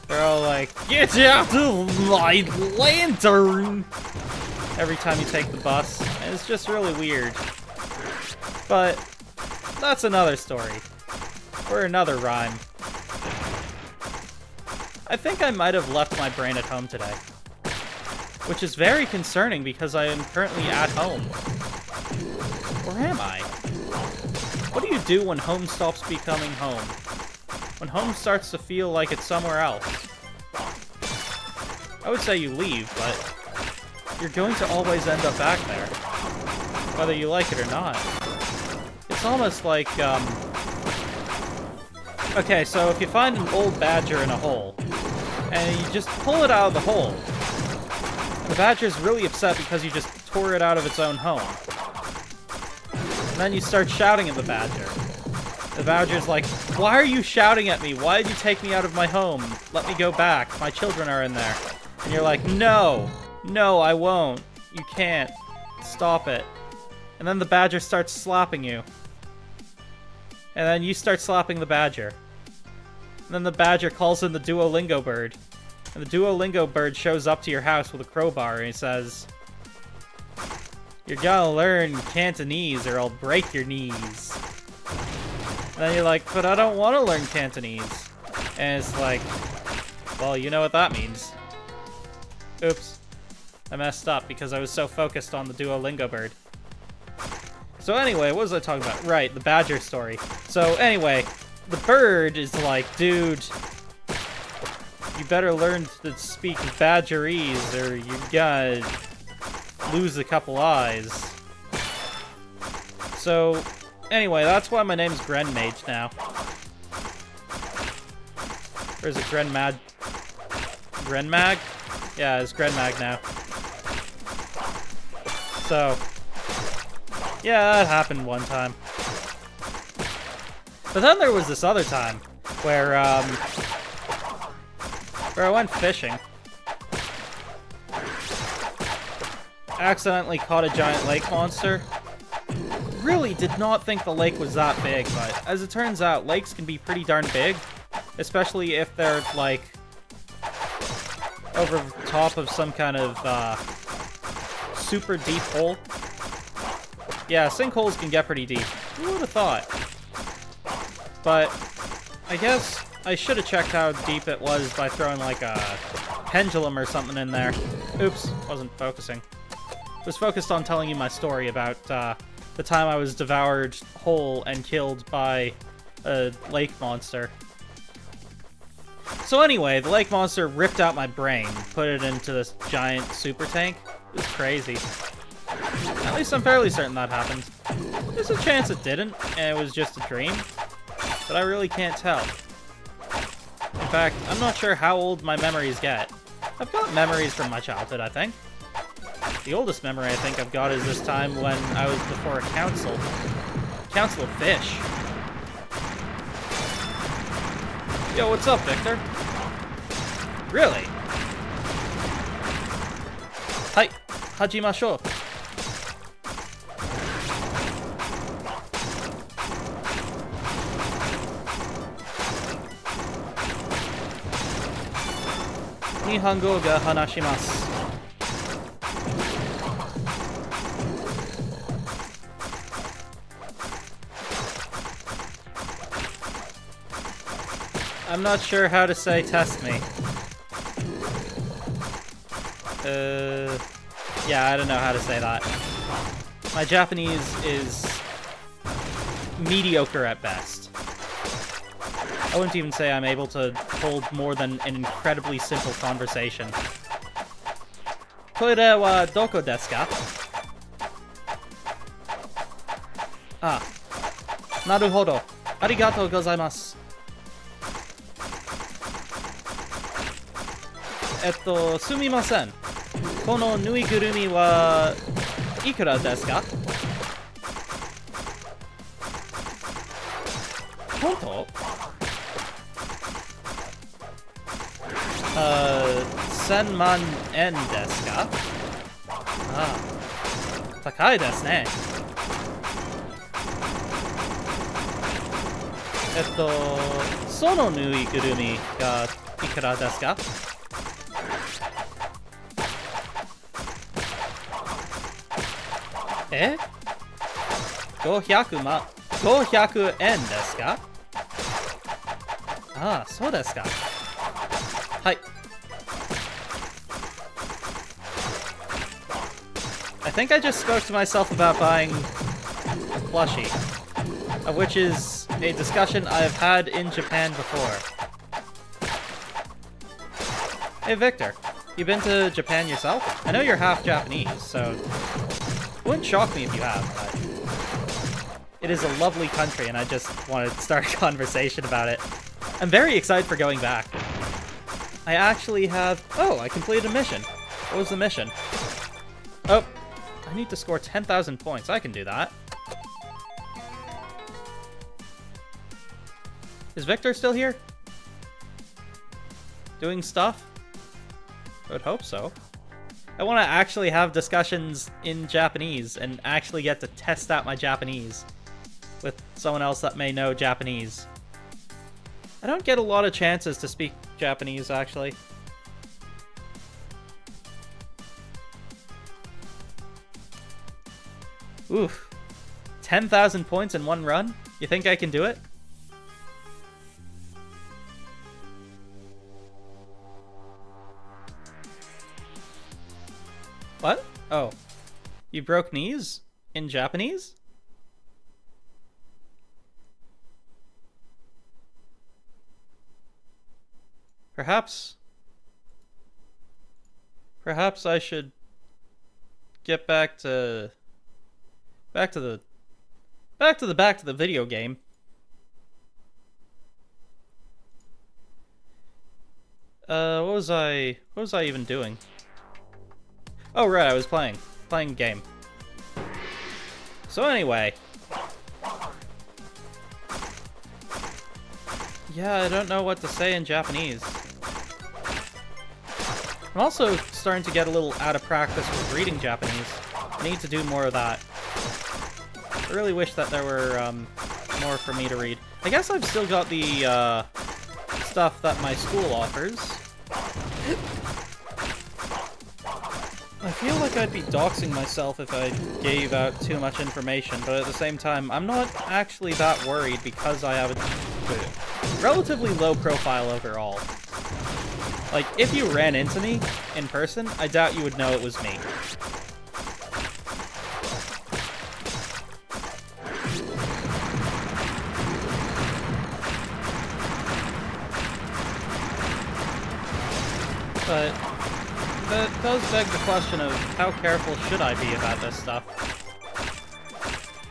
A: They're all like, "Get out of my lantern!" every time you take the bus. And it's just really weird. But that's another story. For another rhyme. I think I might have left my brain at home today. Which is very concerning because I am currently at home. Where am I? What do you do when home stops becoming home? When home starts to feel like it's somewhere else? I would say you leave, but you're going to always end up back there. Whether you like it or not. It's almost like, okay, so if you find an old badger in a hole, and you just pull it out of the hole, the badger's really upset because you just tore it out of its own home. And then you start shouting at the badger. The badger's like, "Why are you shouting at me? Why did you take me out of my home? Let me go back. My children are in there." And you're like, "No, no, I won't. You can't. Stop it." And then the badger starts slapping you. And then you start slapping the badger. And then the badger calls in the Duolingo bird. And the Duolingo bird shows up to your house with a crowbar and he says, "You're gonna learn Cantonese or I'll break your knees." And then you're like, "But I don't want to learn Cantonese." And it's like, well, you know what that means. Oops. I messed up because I was so focused on the Duolingo bird. So anyway, what was I talking about? Right, the badger story. So anyway, the bird is like, "Dude, you better learn to speak badgerese or you're gonna lose a couple eyes." So anyway, that's why my name's Grenmage now. Or is it Grenmag? Grenmag? Yeah, it's Grenmag now. So, yeah, that happened one time. But then there was this other time where I went fishing. Accidentally caught a giant lake monster. Really did not think the lake was that big, but as it turns out, lakes can be pretty darn big. Especially if they're, like, over top of some kind of, super deep hole. Yeah, sinkholes can get pretty deep. Who would have thought? But I guess I should have checked how deep it was by throwing, like, a pendulum or something in there. Oops, wasn't focusing. Was focused on telling you my story about, the time I was devoured whole and killed by a lake monster. So anyway, the lake monster ripped out my brain, put it into this giant super tank. It was crazy. At least I'm fairly certain that happened. There's a chance it didn't, and it was just a dream, but I really can't tell. In fact, I'm not sure how old my memories get. I've got memories from my childhood, I think. The oldest memory I think I've got is this time when I was before a council. Council of Fish. Yo, what's up, Victor? Really? Hai, hajimashou. Nihongo ga hanashimasu. I'm not sure how to say test me. Yeah, I don't know how to say that. My Japanese is mediocre at best. I wouldn't even say I'm able to hold more than an incredibly simple conversation. Koire wa doko desu ka? Ah. Naruhodo. Arigatou gozaimasu. すみません。このぬいぐるみはいくらですか？本当？1000万円ですか？ああ、高いですね。そのぬいぐるみがいくらですか？え？ 500円ですか？ああ、そうですか。はい。I think I just spoke to myself about buying a plushie, which is a discussion I've had in Japan before. Hey Victor, you been to Japan yourself? I know you're half Japanese, so it wouldn't shock me if you have, but it is a lovely country and I just want to start a conversation about it. I'm very excited for going back. I actually have... Oh, I completed a mission. What was the mission? Oh, I need to score 10,000 points. I can do that. Is Victor still here? Doing stuff? I would hope so. I want to actually have discussions in Japanese and actually get to test out my Japanese with someone else that may know Japanese. I don't get a lot of chances to speak Japanese, actually. Oof. 10,000 points in one run? You think I can do it? What? Oh. You broke knees? In Japanese? Perhaps I should get back to the video game. What was I even doing? Oh right, I was playing a game. So anyway, yeah, I don't know what to say in Japanese. I'm also starting to get a little out of practice with reading Japanese. I need to do more of that. I really wish that there were more for me to read. I guess I've still got the stuff that my school offers. I feel like I'd be doxing myself if I gave out too much information, but at the same time, I'm not actually that worried because I have a relatively low profile overall. Like, if you ran into me in person, I doubt you would know it was me. But that does beg the question of how careful should I be about this stuff?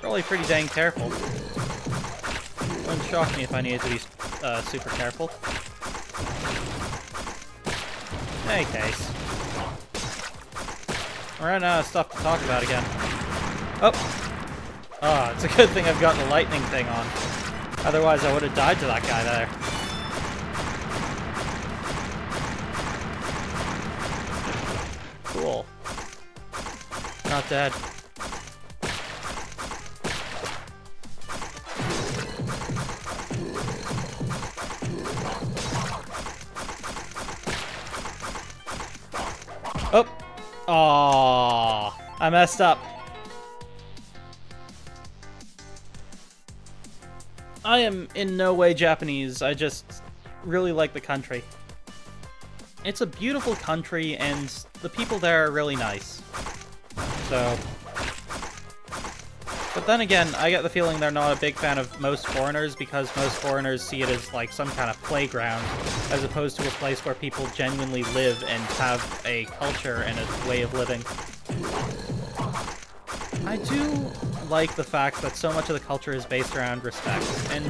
A: Probably pretty dang careful. It wouldn't shock me if I needed to be super careful. In any case, we're running out of stuff to talk about again. Oh, it's a good thing I've got the lightning thing on. Otherwise, I would have died to that guy there. Cool. Not dead. Oh! Aww, I messed up. I am in no way Japanese, I just really like the country. It's a beautiful country, and the people there are really nice. So... But then again, I get the feeling they're not a big fan of most foreigners, because most foreigners see it as like some kind of playground, as opposed to a place where people genuinely live and have a culture and a way of living. I do like the fact that so much of the culture is based around respect, and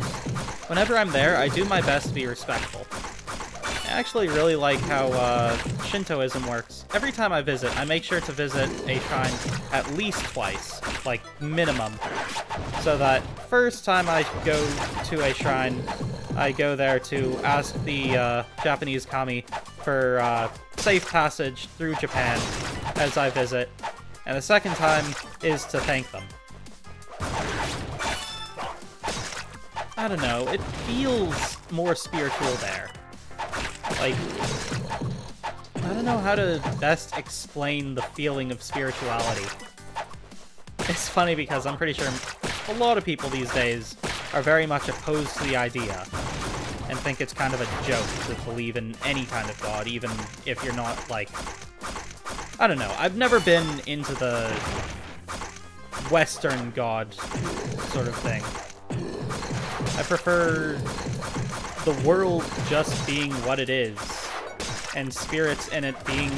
A: whenever I'm there, I do my best to be respectful. I actually really like how Shintoism works. Every time I visit, I make sure to visit a shrine at least twice, like minimum, so that first time I go to a shrine, I go there to ask the Japanese kami for safe passage through Japan as I visit, and the second time is to thank them. I don't know, it feels more spiritual there. Like, I don't know how to best explain the feeling of spirituality. It's funny because I'm pretty sure a lot of people these days are very much opposed to the idea and think it's kind of a joke to believe in any kind of god, even if you're not, like... I don't know, I've never been into the Western god sort of thing. I prefer the world just being what it is, and spirits in it being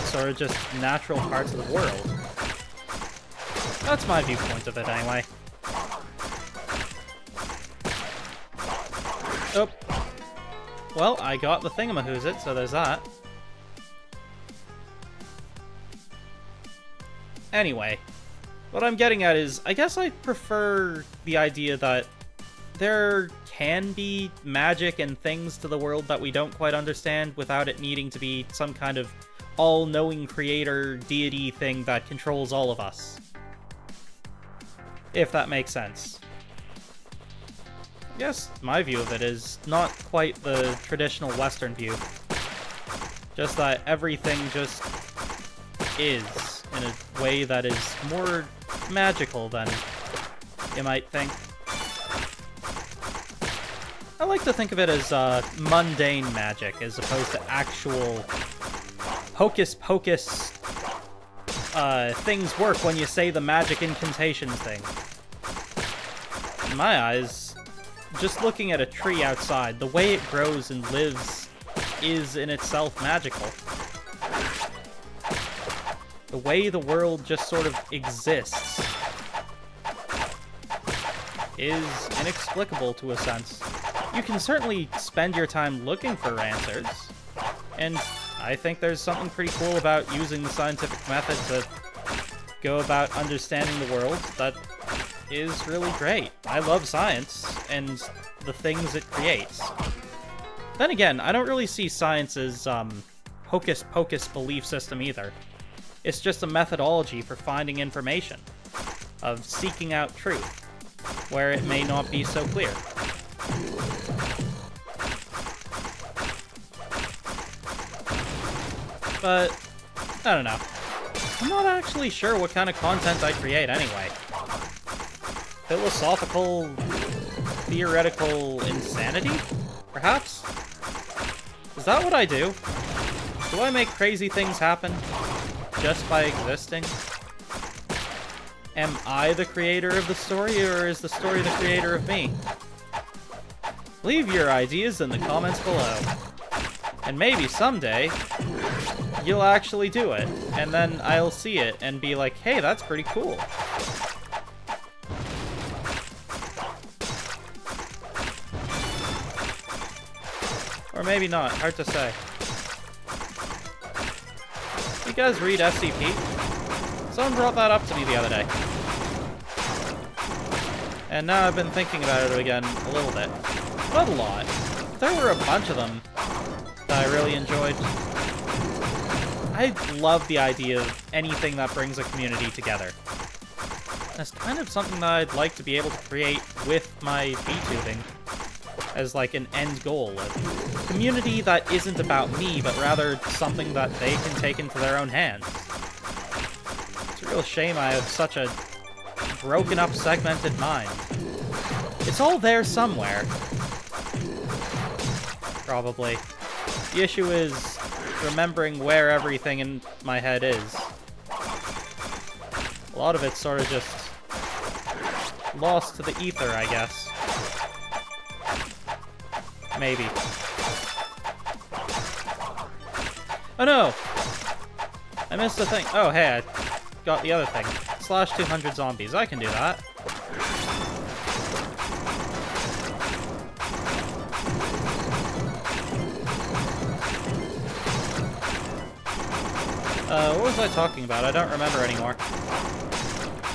A: sort of just natural parts of the world. That's my viewpoint of it, anyway. Oh. Well, I got the thingamahoosit, so there's that. Anyway, what I'm getting at is, I guess I prefer the idea that there can be magic and things to the world that we don't quite understand without it needing to be some kind of all-knowing creator deity thing that controls all of us. If that makes sense. I guess my view of it is not quite the traditional Western view. Just that everything just is, in a way that is more magical than you might think. I like to think of it as mundane magic, as opposed to actual hocus-pocus things work when you say the magic incantations thing. In my eyes, just looking at a tree outside, the way it grows and lives is in itself magical. The way the world just sort of exists is inexplicable to a sense. You can certainly spend your time looking for answers, and I think there's something pretty cool about using the scientific method to go about understanding the world that is really great. I love science and the things it creates. Then again, I don't really see science as hocus-pocus belief system either. It's just a methodology for finding information, of seeking out truth, where it may not be so clear. But, I don't know. I'm not actually sure what kind of content I create anyway. Philosophical, theoretical insanity? Perhaps? Is that what I do? Do I make crazy things happen just by existing? Am I the creator of the story, or is the story the creator of me? Leave your ideas in the comments below. And maybe someday, you'll actually do it, and then I'll see it and be like, hey, that's pretty cool. Or maybe not, hard to say. You guys read SCP? Someone brought that up to me the other day. And now I've been thinking about it again a little bit. Not a lot. There were a bunch of them that I really enjoyed. I love the idea of anything that brings a community together. That's kind of something that I'd like to be able to create with my VTubing as like an end goal. A community that isn't about me, but rather something that they can take into their own hands. It's a real shame I have such a broken up, segmented mind. It's all there somewhere. Probably. The issue is remembering where everything in my head is. A lot of it's sort of just lost to the ether, I guess. Maybe. Oh no! I missed a thing. Oh, hey, I got the other thing. Slash 200 zombies. I can do that. What was I talking about? I don't remember anymore.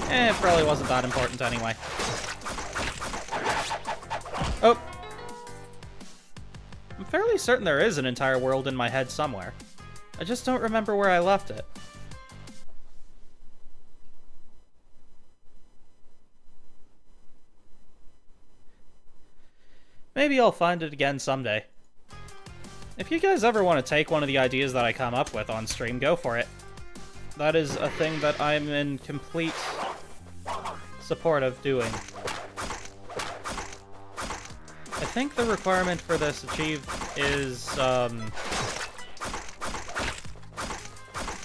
A: It probably wasn't that important anyway. Oh! I'm fairly certain there is an entire world in my head somewhere. I just don't remember where I left it. Maybe I'll find it again someday. If you guys ever want to take one of the ideas that I come up with on stream, go for it. That is a thing that I'm in complete support of doing. I think the requirement for this achieved is,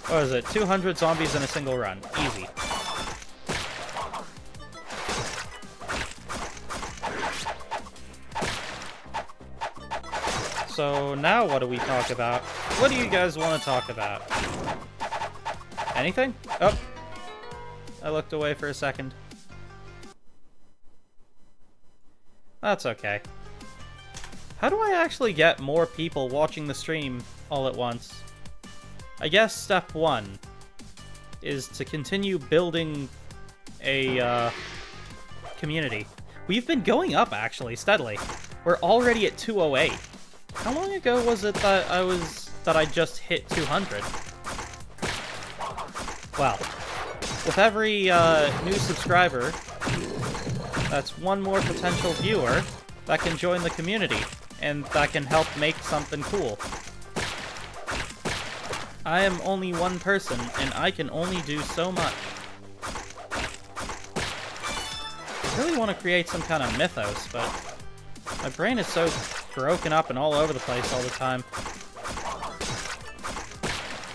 A: what is it? 200 zombies in a single run. Easy. So now what do we talk about? What do you guys want to talk about? Anything? Oh. I looked away for a second. That's okay. How do I actually get more people watching the stream all at once? I guess step one is to continue building a community. We've been going up, actually, steadily. We're already at 208. How long ago was it that I just hit 200? Well, with every new subscriber, that's one more potential viewer that can join the community, and that can help make something cool. I am only one person, and I can only do so much. I really want to create some kind of mythos, but my brain is so broken up and all over the place all the time.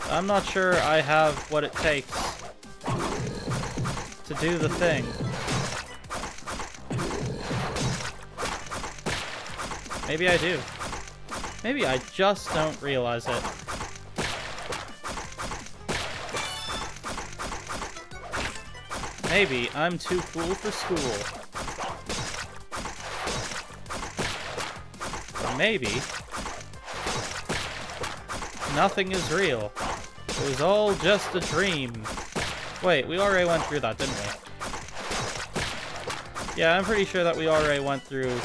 A: I'm not sure I have what it takes to do the thing. Maybe I do. Maybe I just don't realize it. Maybe I'm too cool for school. Or maybe nothing is real. It was all just a dream. Wait, we already went through that, didn't we? Yeah, I'm pretty sure that we already went through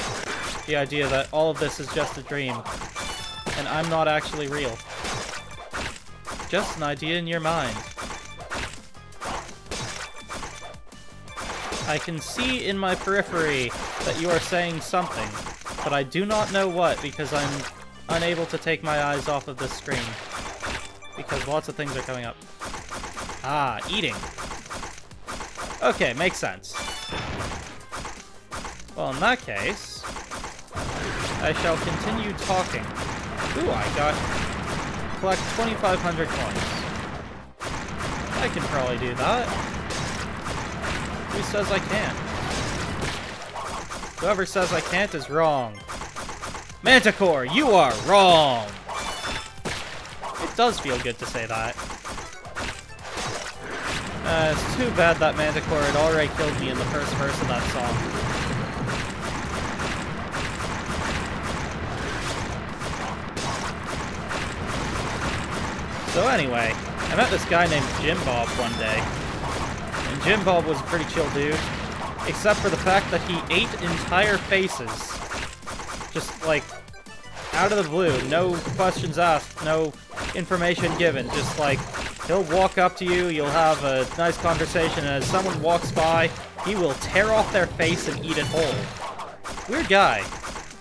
A: the idea that all of this is just a dream, and I'm not actually real. Just an idea in your mind. I can see in my periphery that you are saying something, but I do not know what because I'm unable to take my eyes off of this screen. Because lots of things are coming up. Ah, eating. Okay, makes sense. Well, in that case, I shall continue talking. Ooh, I got... collect 2,500 coins. I can probably do that. Who says I can't? Whoever says I can't is wrong. Manticore, you are wrong! It does feel good to say that. It's too bad that Manticore had already killed me in the first verse of that song. So anyway, I met this guy named Jim Bob one day. And Jim Bob was a pretty chill dude, except for the fact that he ate entire faces. Just, like, out of the blue. No questions asked, no information given. Just, like, he'll walk up to you, you'll have a nice conversation, and as someone walks by, he will tear off their face and eat it whole. Weird guy.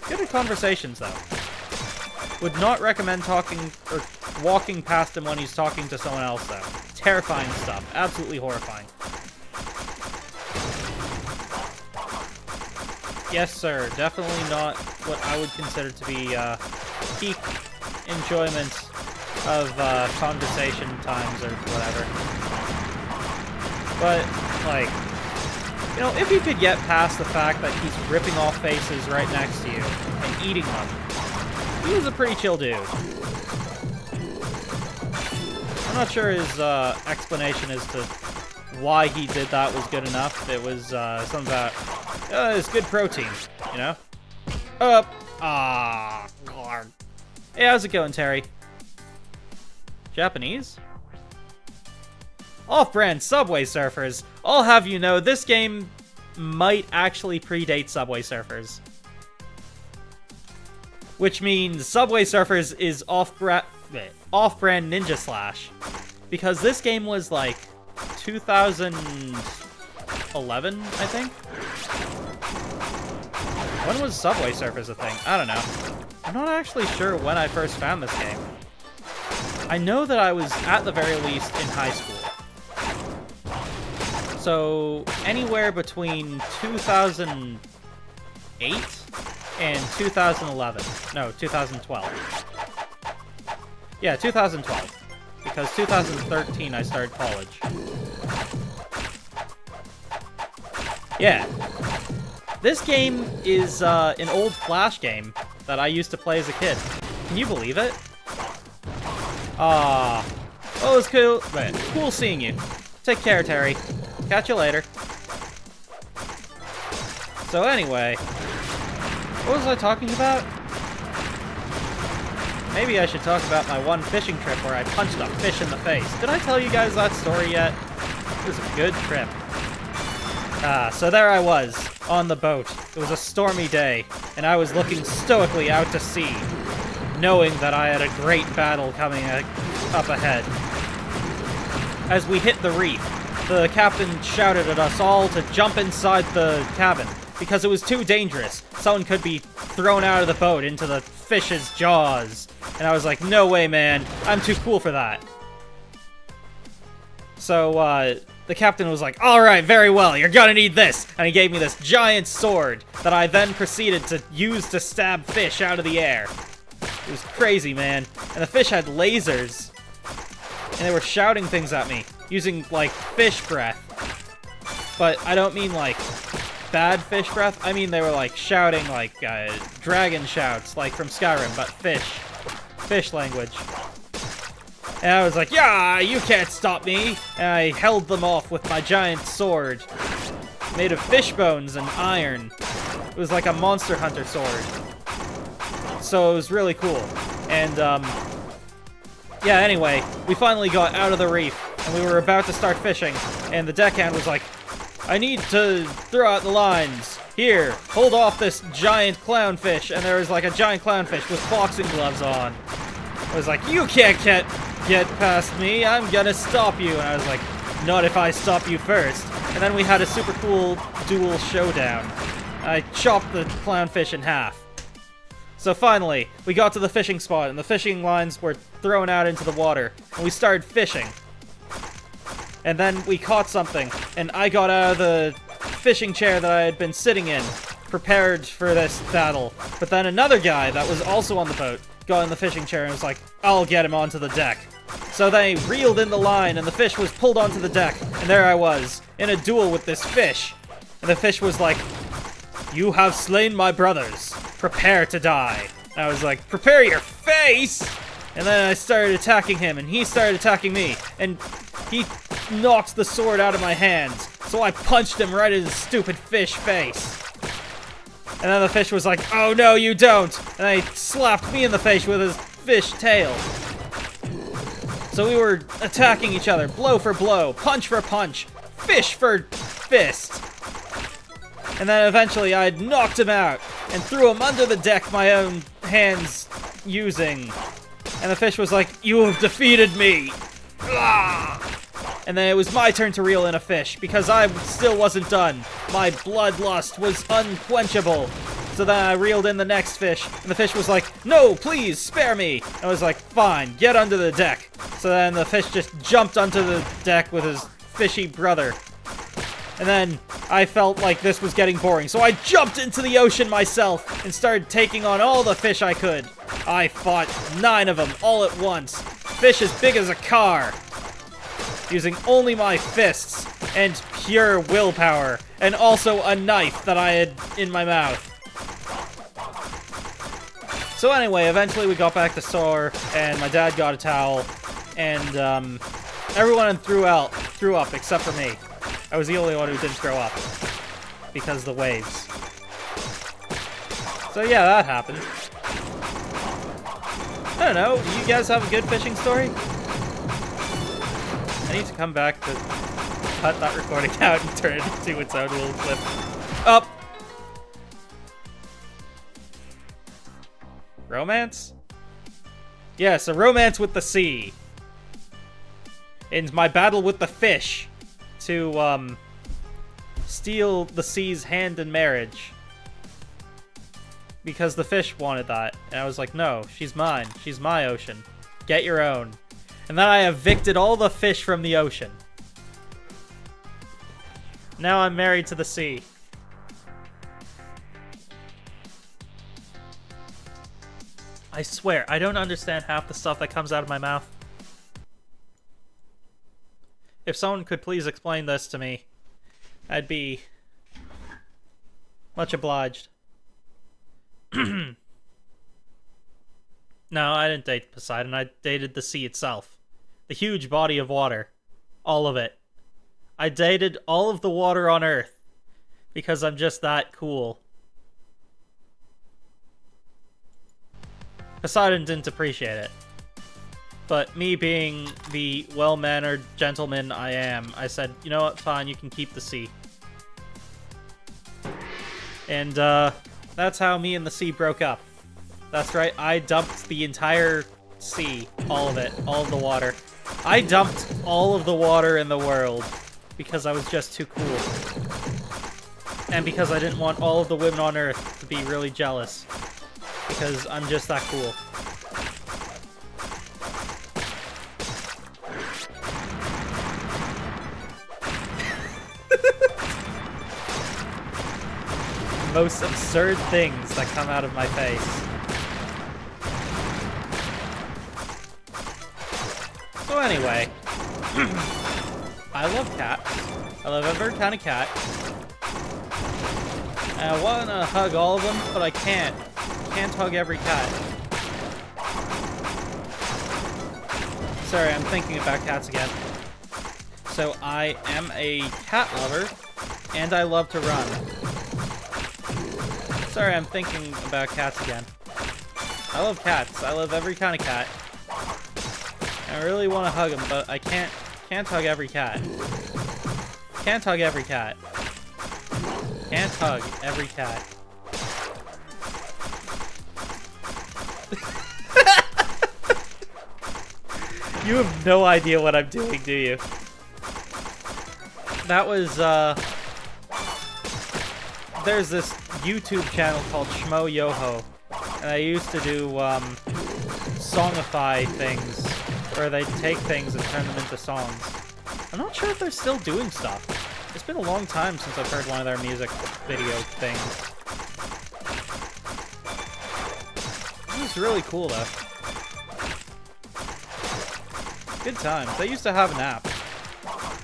A: Good at conversations, though. Would not recommend talking or walking past him when he's talking to someone else, though. Terrifying stuff. Absolutely horrifying. Yes, sir. Definitely not what I would consider to be peak enjoyment of conversation times or whatever. But, like, you know, if you could get past the fact that he's ripping off faces right next to you and eating them, he was a pretty chill dude. I'm not sure his explanation as to why he did that was good enough. It was something about, it's good protein, you know? God. Hey, how's it going, Terry? Japanese? Off-brand Subway Surfers. I'll have you know, this game might actually predate Subway Surfers. Which means Subway Surfers is off-brand Ninja Slash. Because this game was like 2011, I think? When was Subway Surfers a thing? I don't know. I'm not actually sure when I first found this game. I know that I was, at the very least, in high school. So, anywhere between 2008 and 2011. No, 2012. Yeah, 2012. Because 2013 I started college. Yeah. This game is an old Flash game that I used to play as a kid. Can you believe it? Oh, it's cool. Man, cool seeing you. Take care, Terry. Catch you later. So anyway, what was I talking about? Maybe I should talk about my one fishing trip where I punched a fish in the face. Did I tell you guys that story yet? It was a good trip. So there I was, on the boat. It was a stormy day, and I was looking stoically out to sea, knowing that I had a great battle coming up ahead. as we hit the reef, the captain shouted at us all to jump inside the cabin, because it was too dangerous. Someone could be thrown out of the boat into the fish's jaws. And I was like, no way, man. I'm too cool for that. So, the captain was like, alright, very well, you're gonna need this. And he gave me this giant sword that I then proceeded to use to stab fish out of the air. It was crazy, man. And the fish had lasers. And they were shouting things at me, using, like, fish breath. But I don't mean, like, bad fish breath. I mean they were, like, shouting, like, dragon shouts, like from Skyrim, but fish. Fish language. And I was like, yeah, you can't stop me! And I held them off with my giant sword, made of fish bones and iron. It was like a Monster Hunter sword. So it was really cool. And, yeah, anyway, we finally got out of the reef, and we were about to start fishing, and the deckhand was like, I need to throw out the lines. Here, hold off this giant clownfish. And there was like a giant clownfish with boxing gloves on. I was like, you can't get past me. I'm gonna stop you. And I was like, not if I stop you first. And then we had a super cool duel showdown. I chopped the clownfish in half. So finally, we got to the fishing spot, and the fishing lines were thrown out into the water, and we started fishing. And then we caught something, and I got out of the fishing chair that I had been sitting in, prepared for this battle. But then another guy that was also on the boat got in the fishing chair and was like, I'll get him onto the deck. So they reeled in the line, and the fish was pulled onto the deck, and there I was, in a duel with this fish. And the fish was like, you have slain my brothers. Prepare to die. And I was like, prepare your face! And then I started attacking him, and he started attacking me, and he knocked the sword out of my hands, so I punched him right in his stupid fish face. And then the fish was like, oh no, you don't! And he slapped me in the face with his fish tail. So we were attacking each other, blow for blow, punch for punch, fish for fist. And then eventually I knocked him out and threw him under the deck my own hands using. And the fish was like, you have defeated me! Blah! And then it was my turn to reel in a fish, because I still wasn't done. My bloodlust was unquenchable. So then I reeled in the next fish, and the fish was like, no, please, spare me! I was like, fine, get under the deck. So then the fish just jumped onto the deck with his fishy brother. And then I felt like this was getting boring, so I jumped into the ocean myself and started taking on all the fish I could. I fought 9 of them all at once. Fish as big as a car. Using only my fists and pure willpower, and also a knife that I had in my mouth. So anyway, eventually we got back to shore, and my dad got a towel, and everyone threw up except for me. I was the only one who didn't throw up because of the waves. So yeah, that happened. I don't know, do you guys have a good fishing story? I need to come back to cut that recording out and turn it into its own little clip. Up! Romance? Yes, a romance with the sea. In my battle with the fish to, steal the sea's hand in marriage. Because the fish wanted that. And I was like, no, she's mine. She's my ocean. Get your own. And then I evicted all the fish from the ocean. Now I'm married to the sea. I swear, I don't understand half the stuff that comes out of my mouth. If someone could please explain this to me, I'd be much obliged. No, I didn't date Poseidon. I dated the sea itself. The huge body of water. All of it. I dated all of the water on Earth. Because I'm just that cool. Poseidon didn't appreciate it. But me being the well-mannered gentleman I am, I said, you know what, fine, you can keep the sea. And, that's how me and the sea broke up. That's right, I dumped the entire sea, all of it, all of the water. I dumped all of the water in the world because I was just too cool. And because I didn't want all of the women on Earth to be really jealous. Because I'm just that cool. Most absurd things that come out of my face. So anyway, I love cats. I love every kind of cat. And I want to hug all of them, but I can't. Can't hug every cat. Sorry, I'm thinking about cats again. So I am a cat lover, and I love to run. Sorry, I'm thinking about cats again. I love cats. I love every kind of cat. I really want to hug them, but I can't hug every cat. Can't hug every cat. Can't hug every cat. You have no idea what I'm doing, do you? That was, there's this YouTube channel called Schmo Yoho, and I used to do, songify things, where they take things and turn them into songs. I'm not sure if they're still doing stuff. It's been a long time since I've heard one of their music video things. It was really cool, though. Good times. They used to have an app.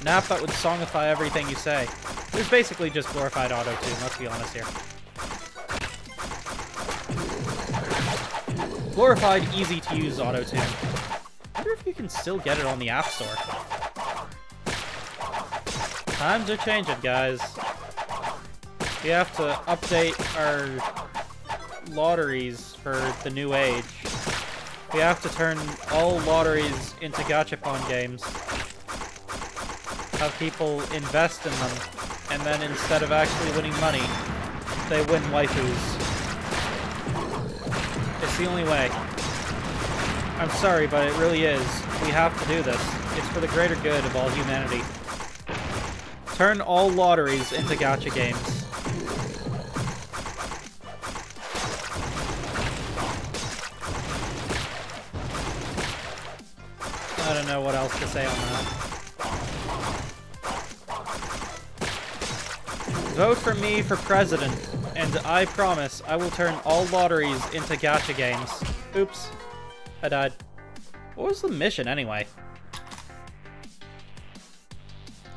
A: An app that would songify everything you say. It was basically just glorified auto-tune, let's be honest here. Glorified, easy-to-use auto-tune. I wonder if you can still get it on the App Store. Times are changing, guys. We have to update our lotteries for the new age. We have to turn all lotteries into gachapon games. Have people invest in them, and then instead of actually winning money, they win waifus. It's the only way. I'm sorry, but it really is. We have to do this. It's for the greater good of all humanity. Turn all lotteries into gacha games. I don't know what else to say on that. Vote for me for president, and I promise I will turn all lotteries into gacha games. Oops. I died. What was the mission, anyway?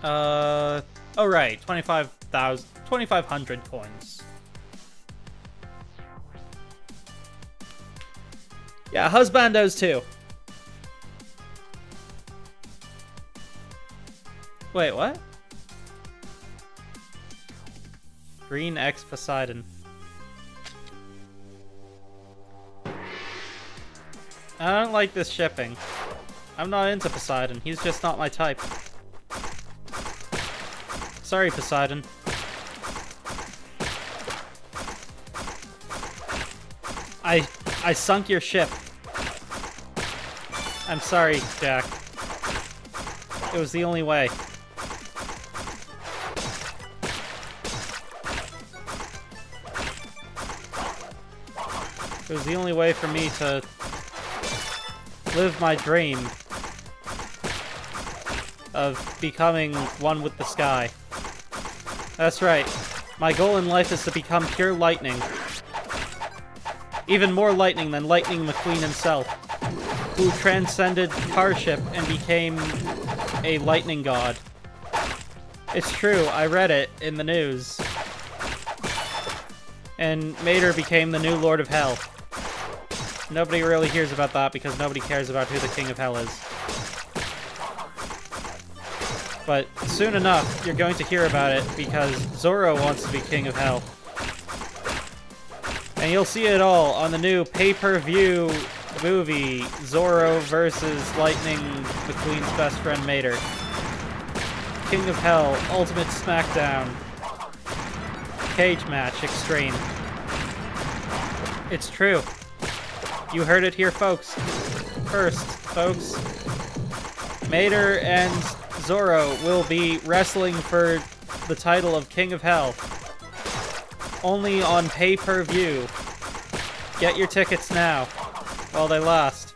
A: Oh right, 2,500 coins. Yeah, husbandos too. Wait, what? Green X Poseidon. I don't like this shipping. I'm not into Poseidon. He's just not my type. Sorry, Poseidon. I sunk your ship. I'm sorry, Jack. It was the only way. It was the only way for me to live my dream of becoming one with the sky. That's right. My goal in life is to become pure lightning. Even more lightning than Lightning McQueen himself, who transcended Parship and became a lightning god. It's true, I read it in the news. And Mater became the new Lord of Hell. Nobody really hears about that because nobody cares about who the King of Hell is. But soon enough, you're going to hear about it because Zoro wants to be King of Hell. And you'll see it all on the new pay-per-view movie, Zoro versus Lightning McQueen's best friend Mater. King of Hell, Ultimate Smackdown. Cage match, extreme. It's true. You heard it here, folks. First, folks. Mater and Zoro will be wrestling for the title of King of Hell. Only on pay-per-view. Get your tickets now, while they last.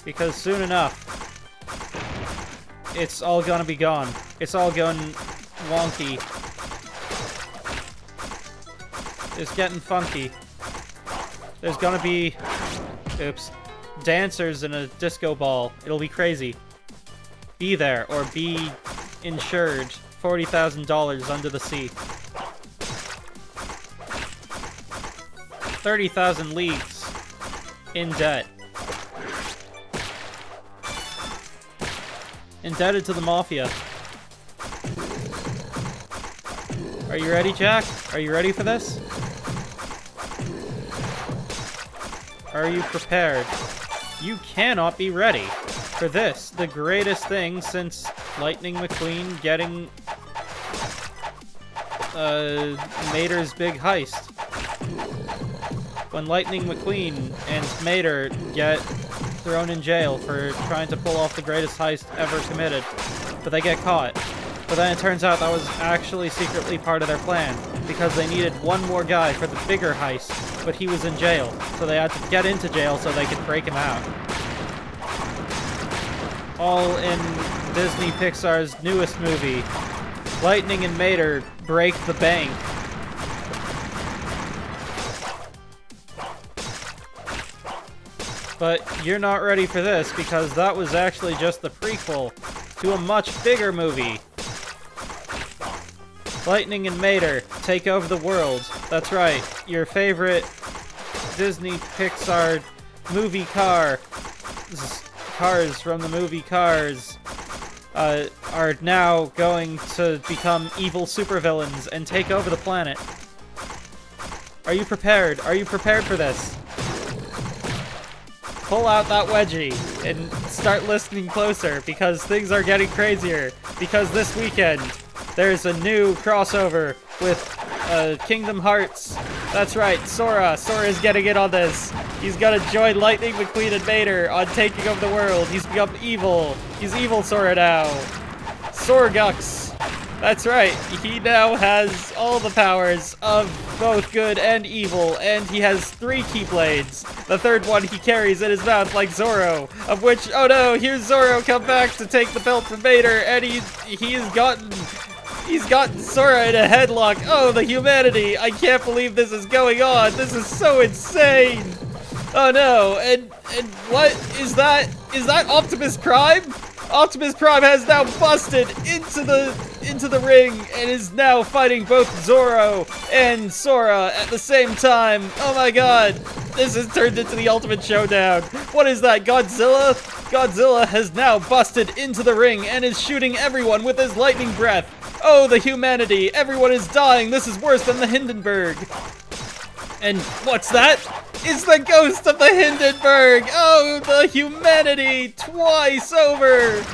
A: Because soon enough, it's all gonna be gone. It's all going wonky. It's getting funky. There's gonna be... Oops. Dancers in a disco ball. It'll be crazy. Be there, or be insured. $40,000 under the sea. 30,000 leagues in debt. Indebted to the Mafia. Are you ready, Jack? Are you ready for this? Are you prepared? You cannot be ready for this, the greatest thing since Lightning McQueen getting Mater's big heist. When Lightning McQueen and Mater get thrown in jail for trying to pull off the greatest heist ever committed, but they get caught. But then it turns out that was actually secretly part of their plan, because they needed one more guy for the bigger heist, but he was in jail, so they had to get into jail so they could break him out. All in Disney Pixar's newest movie, Lightning and Mater break the bank. But you're not ready for this, because that was actually just the prequel to a much bigger movie. Lightning and Mater take over the world. That's right, your favorite Disney Pixar movie cars from the movie Cars are now going to become evil supervillains and take over the planet. Are you prepared? Are you prepared for this? Pull out that wedgie and start listening closer, because things are getting crazier. Because this weekend, there's a new crossover with Kingdom Hearts. That's right, Sora. Sora's getting in on this. He's gonna join Lightning McQueen and Mater on taking over the world. He's become evil. He's evil Sora now. Sorgux. That's right, he now has all the powers of both good and evil, and he has 3 Keyblades. The third one he carries in his mouth like Zoro, of which, oh no, here's Zoro come back to take the belt from Mater, and he's gotten Sora in a headlock. Oh, the humanity! I can't believe this is going on. This is so insane. Oh no! And what is that? Is that Optimus Prime? Optimus Prime has now busted into the ring and is now fighting both Zoro and Sora at the same time. Oh my god! This has turned into the ultimate showdown. What is that? Godzilla? Godzilla has now busted into the ring and is shooting everyone with his lightning breath. Oh, the humanity! Everyone is dying! This is worse than the Hindenburg! And what's that? It's the ghost of the Hindenburg! Oh, the humanity! Twice over!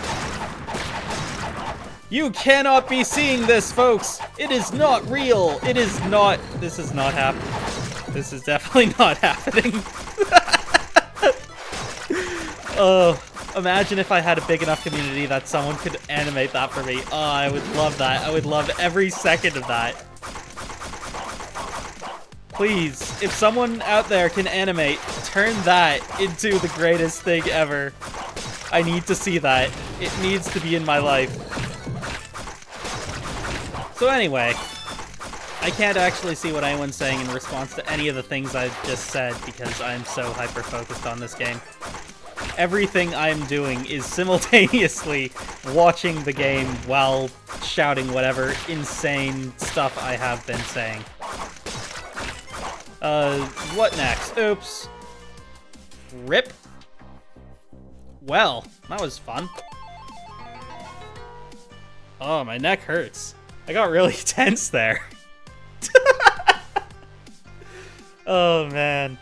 A: You cannot be seeing this, folks! It is not real! It is not... This is not happening. This is definitely not happening. Oh... Imagine if I had a big enough community that someone could animate that for me. Oh, I would love that. I would love every second of that. Please, if someone out there can animate, turn that into the greatest thing ever. I need to see that. It needs to be in my life. So anyway, I can't actually see what anyone's saying in response to any of the things I've just said because I'm so hyper-focused on this game. Everything I'm doing is simultaneously watching the game while shouting whatever insane stuff I have been saying. What next? Oops. Rip. Well, that was fun. Oh, my neck hurts. I got really tense there. Oh, man.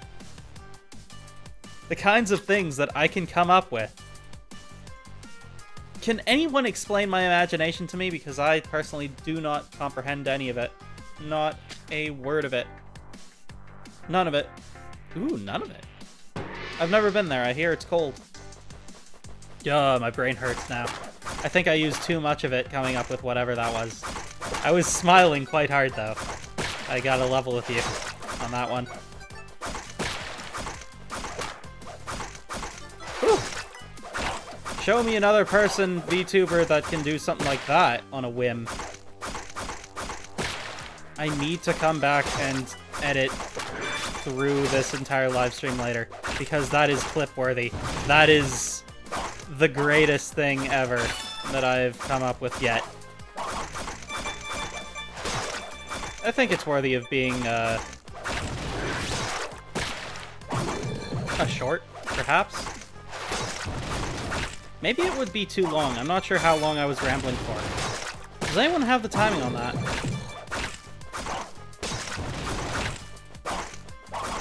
A: The kinds of things that I can come up with. Can anyone explain my imagination to me? Because I personally do not comprehend any of it. Not a word of it. None of it. Ooh, none of it. I've never been there. I hear it's cold. My brain hurts now. I think I used too much of it coming up with whatever that was. I was smiling quite hard, though. I got a level with you on that one. Whew. Show me another person, VTuber, that can do something like that on a whim. I need to come back and edit through this entire live stream later, because that is clip-worthy. That is the greatest thing ever that I've come up with yet. I think it's worthy of being a short, perhaps. Maybe it would be too long. I'm not sure how long I was rambling for. Does anyone have the timing on that?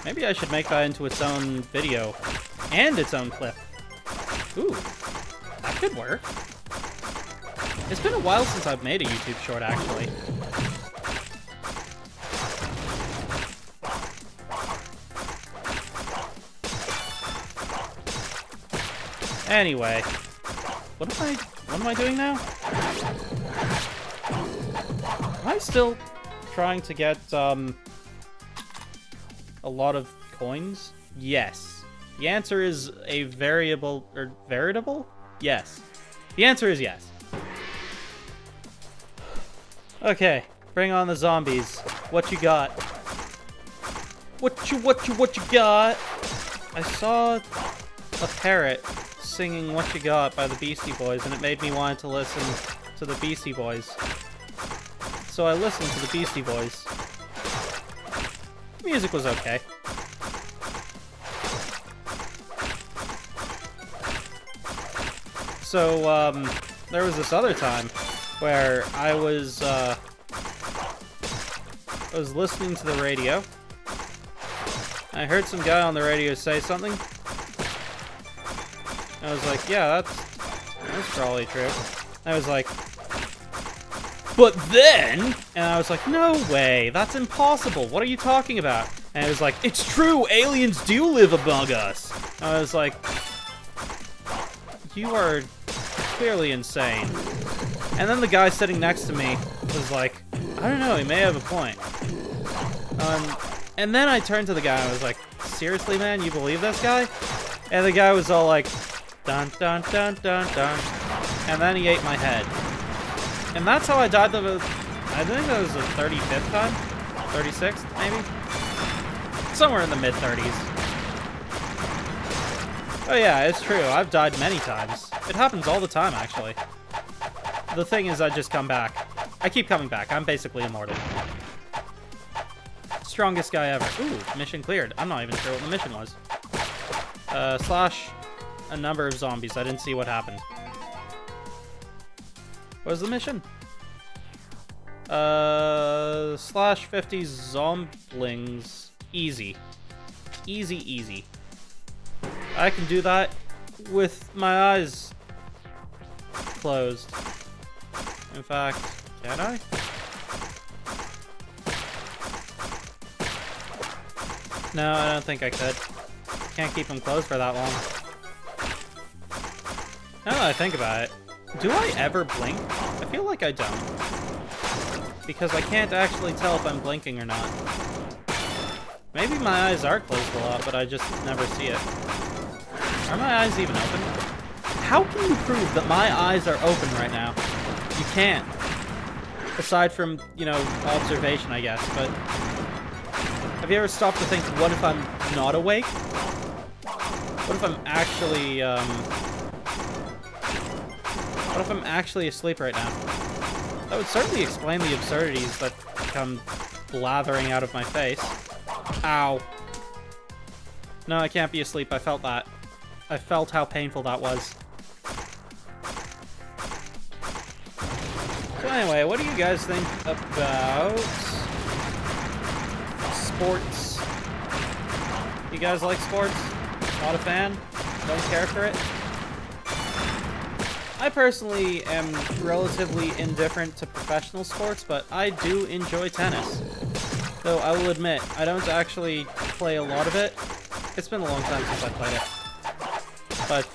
A: Maybe I should make that into its own video and its own clip. Ooh, that could work. It's been a while since I've made a YouTube short, actually. Anyway, what am I doing now? Am I still trying to get a lot of coins? Yes. The answer is a variable or veritable? Yes. The answer is yes. Okay, bring on the zombies. What you got? What you got? I saw a parrot singing What You Got by the Beastie Boys, and it made me want to listen to the Beastie Boys. So I listened to the Beastie Boys. The music was okay. So, there was this other time where I was listening to the radio. I heard some guy on the radio say something. I was like, yeah, that's probably true. And I was like, but then, and I was like, no way, that's impossible. What are you talking about? And it was like, it's true, aliens do live among us. And I was like, you are clearly insane. And then the guy sitting next to me was like, I don't know, he may have a point. And then I turned to the guy and I was like, seriously, man, you believe this guy? And the guy was all like, dun dun dun dun dun. And then he ate my head. And that's how I died I think that was the 35th time? 36th, maybe? Somewhere in the mid-30s. Oh yeah, it's true. I've died many times. It happens all the time, actually. The thing is, I just come back. I keep coming back. I'm basically immortal. Strongest guy ever. Ooh, mission cleared. I'm not even sure what the mission was. Slash a number of zombies. I didn't see what happened. What was the mission? Slash 50 zomblings. Easy. Easy, easy. I can do that with my eyes closed. In fact, can I? No, I don't think I could. Can't keep them closed for that long. Now that I think about it, do I ever blink? I feel like I don't. Because I can't actually tell if I'm blinking or not. Maybe my eyes are closed a lot, but I just never see it. Are my eyes even open? How can you prove that my eyes are open right now? You can't. Aside from, you know, observation, I guess, but... Have you ever stopped to think, what if I'm not awake? What if I'm actually, What if I'm actually asleep right now? That would certainly explain the absurdities that come blathering out of my face. Ow. No, I can't be asleep. I felt that. I felt how painful that was. So anyway, what do you guys think about sports? You guys like sports? Not a fan? Don't care for it? I personally am relatively indifferent to professional sports, but I do enjoy tennis. Though I will admit, I don't actually play a lot of it. It's been a long time since I played it. But,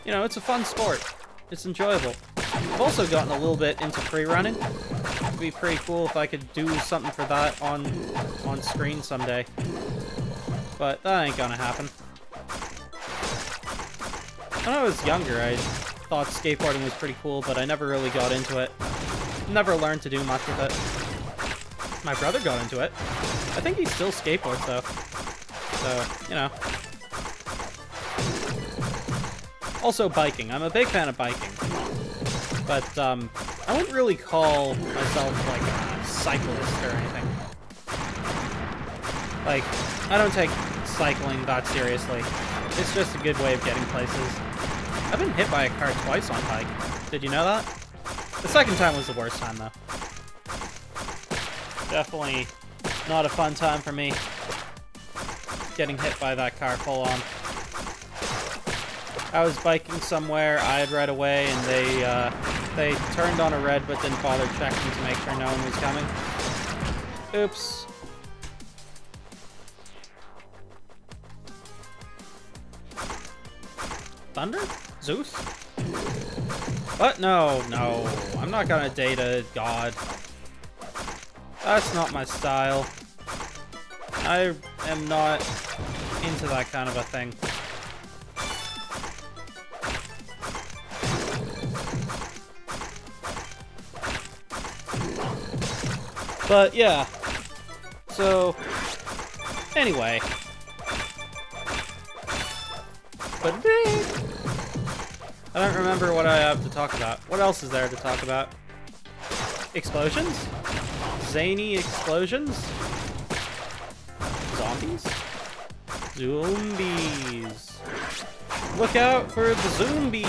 A: you know, it's a fun sport. It's enjoyable. I've also gotten a little bit into free running. It'd be pretty cool if I could do something for that on screen someday. But that ain't gonna happen. When I was younger, I thought skateboarding was pretty cool, but I never really got into it. Never learned to do much with it. My brother got into it. I think he still skateboards, though. So, you know. Also, biking. I'm a big fan of biking. But, I wouldn't really call myself, like, a cyclist or anything. Like, I don't take cycling that seriously. It's just a good way of getting places. I've been hit by a car twice on bike. Did you know that? The second time was the worst time, though. Definitely not a fun time for me. Getting hit by that car full on. I was biking somewhere, I had right away, and they turned on a red but didn't bother checking to make sure no one was coming. Oops. Thunder? Zeus? What? No, no. I'm not gonna date a god. That's not my style. I am not into that kind of a thing. But yeah. So, anyway. But I don't remember what I have to talk about. What else is there to talk about? Explosions? Zany explosions? Zombies? Zombies. Look out for the zombies!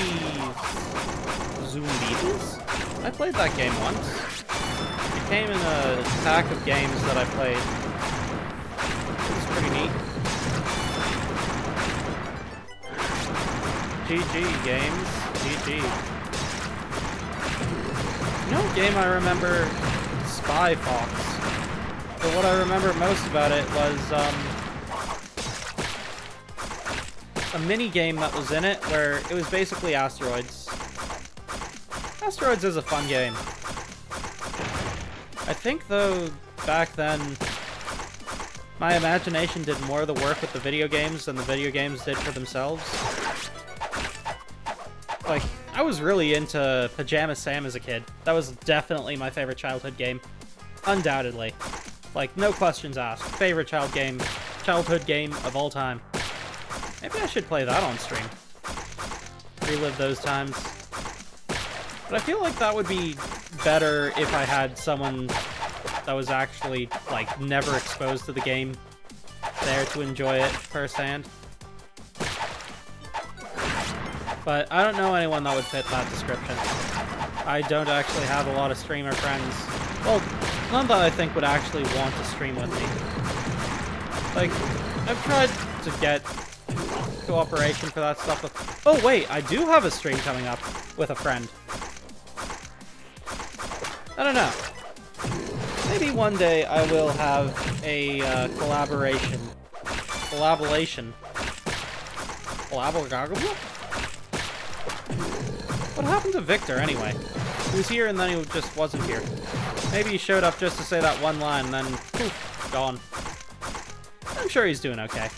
A: Zombies? I played that game once. It came in a pack of games that I played. It was pretty neat. GG, games. GG. You know what game I remember? Spy Fox. But what I remember most about it was, a mini game that was in it where it was basically asteroids. Asteroids is a fun game. I think, though, back then, my imagination did more of the work with the video games than the video games did for themselves. Like, I was really into Pajama Sam as a kid. That was definitely my favorite childhood game. Undoubtedly. Like, no questions asked. Favorite childhood game of all time. Maybe I should play that on stream. Relive those times. But I feel like that would be better if I had someone that was actually, like, never exposed to the game there to enjoy it firsthand. But I don't know anyone that would fit that description. I don't actually have a lot of streamer friends. Well, none that I think would actually want to stream with me. Like, I've tried to get cooperation for that stuff. Oh wait, I do have a stream coming up with a friend. I don't know. Maybe one day I will have a collaboration. What happened to Victor, anyway? He was here and then he just wasn't here. Maybe he showed up just to say that one line and then, poof, gone. I'm sure he's doing okay.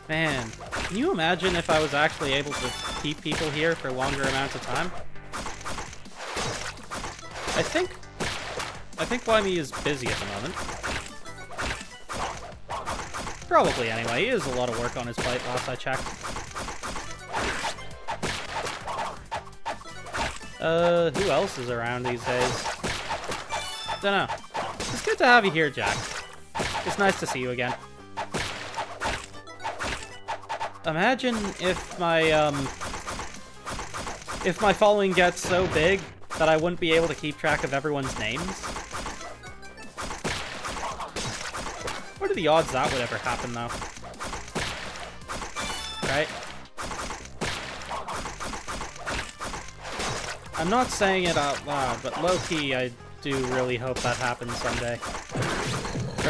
A: Man, can you imagine if I was actually able to keep people here for longer amounts of time? I think Limey is busy at the moment. Probably, anyway. He has a lot of work on his plate, last I checked. Who else is around these days? Dunno. It's good to have you here, Jack. It's nice to see you again. Imagine if my following gets so big that I wouldn't be able to keep track of everyone's names. What are the odds that would ever happen, though? Right? I'm not saying it out loud, but low-key, I do really hope that happens someday.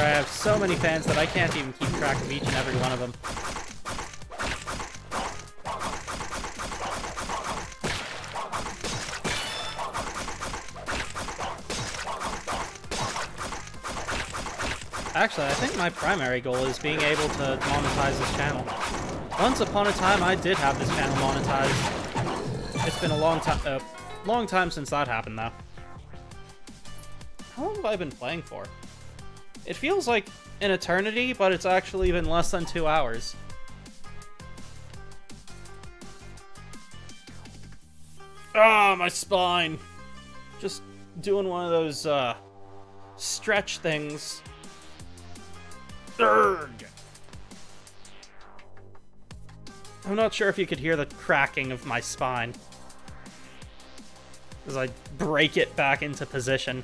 A: sure I have so many fans that I can't even keep track of each and every one of them. Actually, I think my primary goal is being able to monetize this channel. Once upon a time, I did have this channel monetized. It's been a long time since that happened, though. How long have I been playing for? It feels like an eternity, but it's actually been less than 2 hours. Ah, my spine! Just doing one of those, stretch things. Urgh. I'm not sure if you could hear the cracking of my spine as I break it back into position.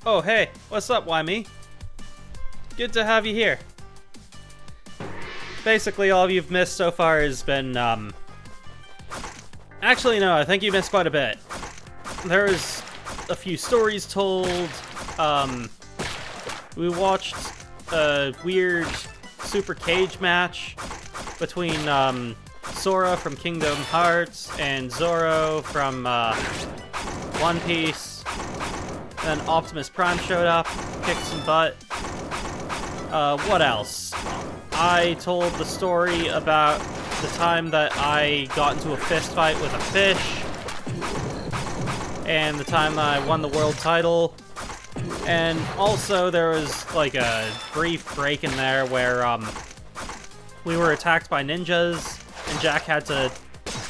A: Oh, hey, what's up, Why Me? Good to have you here. Basically, all you've missed so far has been, Actually, no, I think you missed quite a bit. There was a few stories told, we watched a weird Super Cage match between, Sora from Kingdom Hearts and Zoro from, One Piece. Then Optimus Prime showed up, kicked some butt. What else? I told the story about the time that I got into a fist fight with a fish, and the time that I won the world title, and also there was like a brief break in there where we were attacked by ninjas, and Jack had to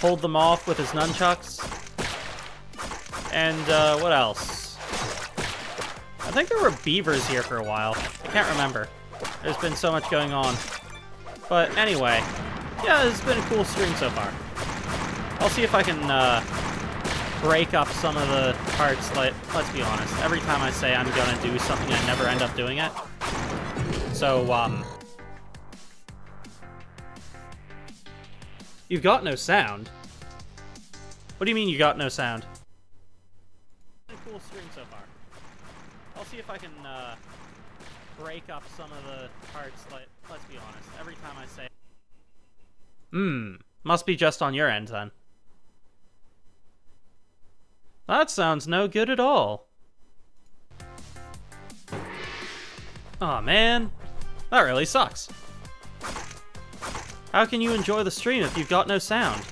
A: hold them off with his nunchucks. And what else? I think there were beavers here for a while. I can't remember. There's been so much going on. But anyway, yeah, it's been a cool stream so far. I'll see if I can break up some of the parts. Let's be honest, every time I say I'm gonna do something, I never end up doing it. So, you've got no sound? What do you mean you got no sound? It's been a cool stream so far. I'll see if I can break up some of the parts. Let's be honest, every time I say... Must be just on your end, then. That sounds no good at all. Aw, man. That really sucks. How can you enjoy the stream if you've got no sound?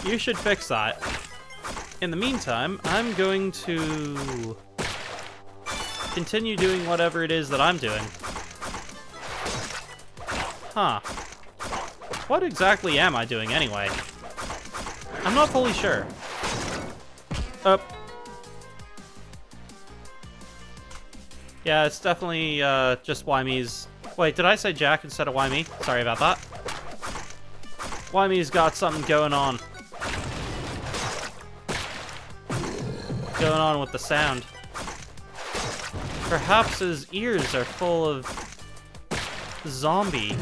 A: You should fix that. In the meantime, I'm going to continue doing whatever it is that I'm doing. Huh. What exactly am I doing anyway? I'm not fully sure. Yeah, it's definitely just Why-Me's... Wait, did I say Jack instead of Why-Me? Sorry about that. Why-Me's got something going on. Going on with the sound. Perhaps his ears are full of zombie.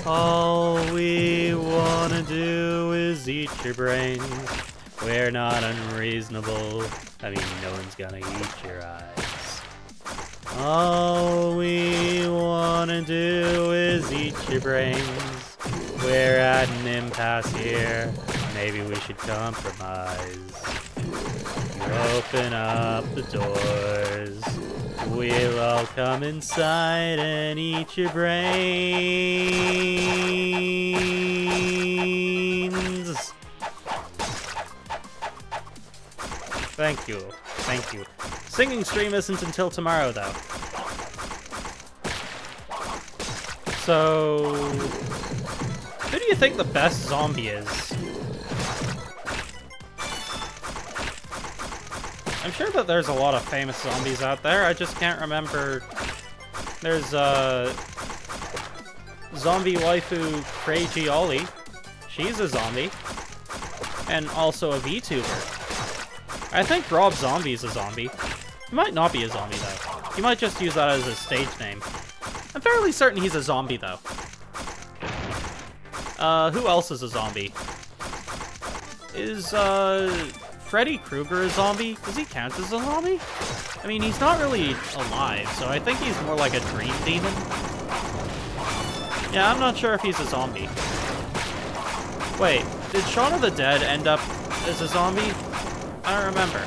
A: All we wanna do is eat your brains. We're not unreasonable. I mean, no one's gonna eat your eyes. All we wanna do is eat your brains. We're at an impasse here. Maybe we should compromise. You open up the doors. We'll all come inside and eat your brains. Thank you. Thank you. Singing stream isn't until tomorrow, though. So... who do you think the best zombie is? I'm sure that there's a lot of famous zombies out there, I just can't remember. There's, zombie waifu Crazy Ollie. She's a zombie. and also a VTuber. I think Rob Zombie's a zombie. He might not be a zombie, though. He might just use that as his stage name. I'm fairly certain he's a zombie, though. Who else is a zombie? Is, Freddy Krueger a zombie? Does he count as a zombie? I mean, he's not really alive, so I think he's more like a dream demon. Yeah, I'm not sure if he's a zombie. Wait, did Shaun of the Dead end up as a zombie? I don't remember.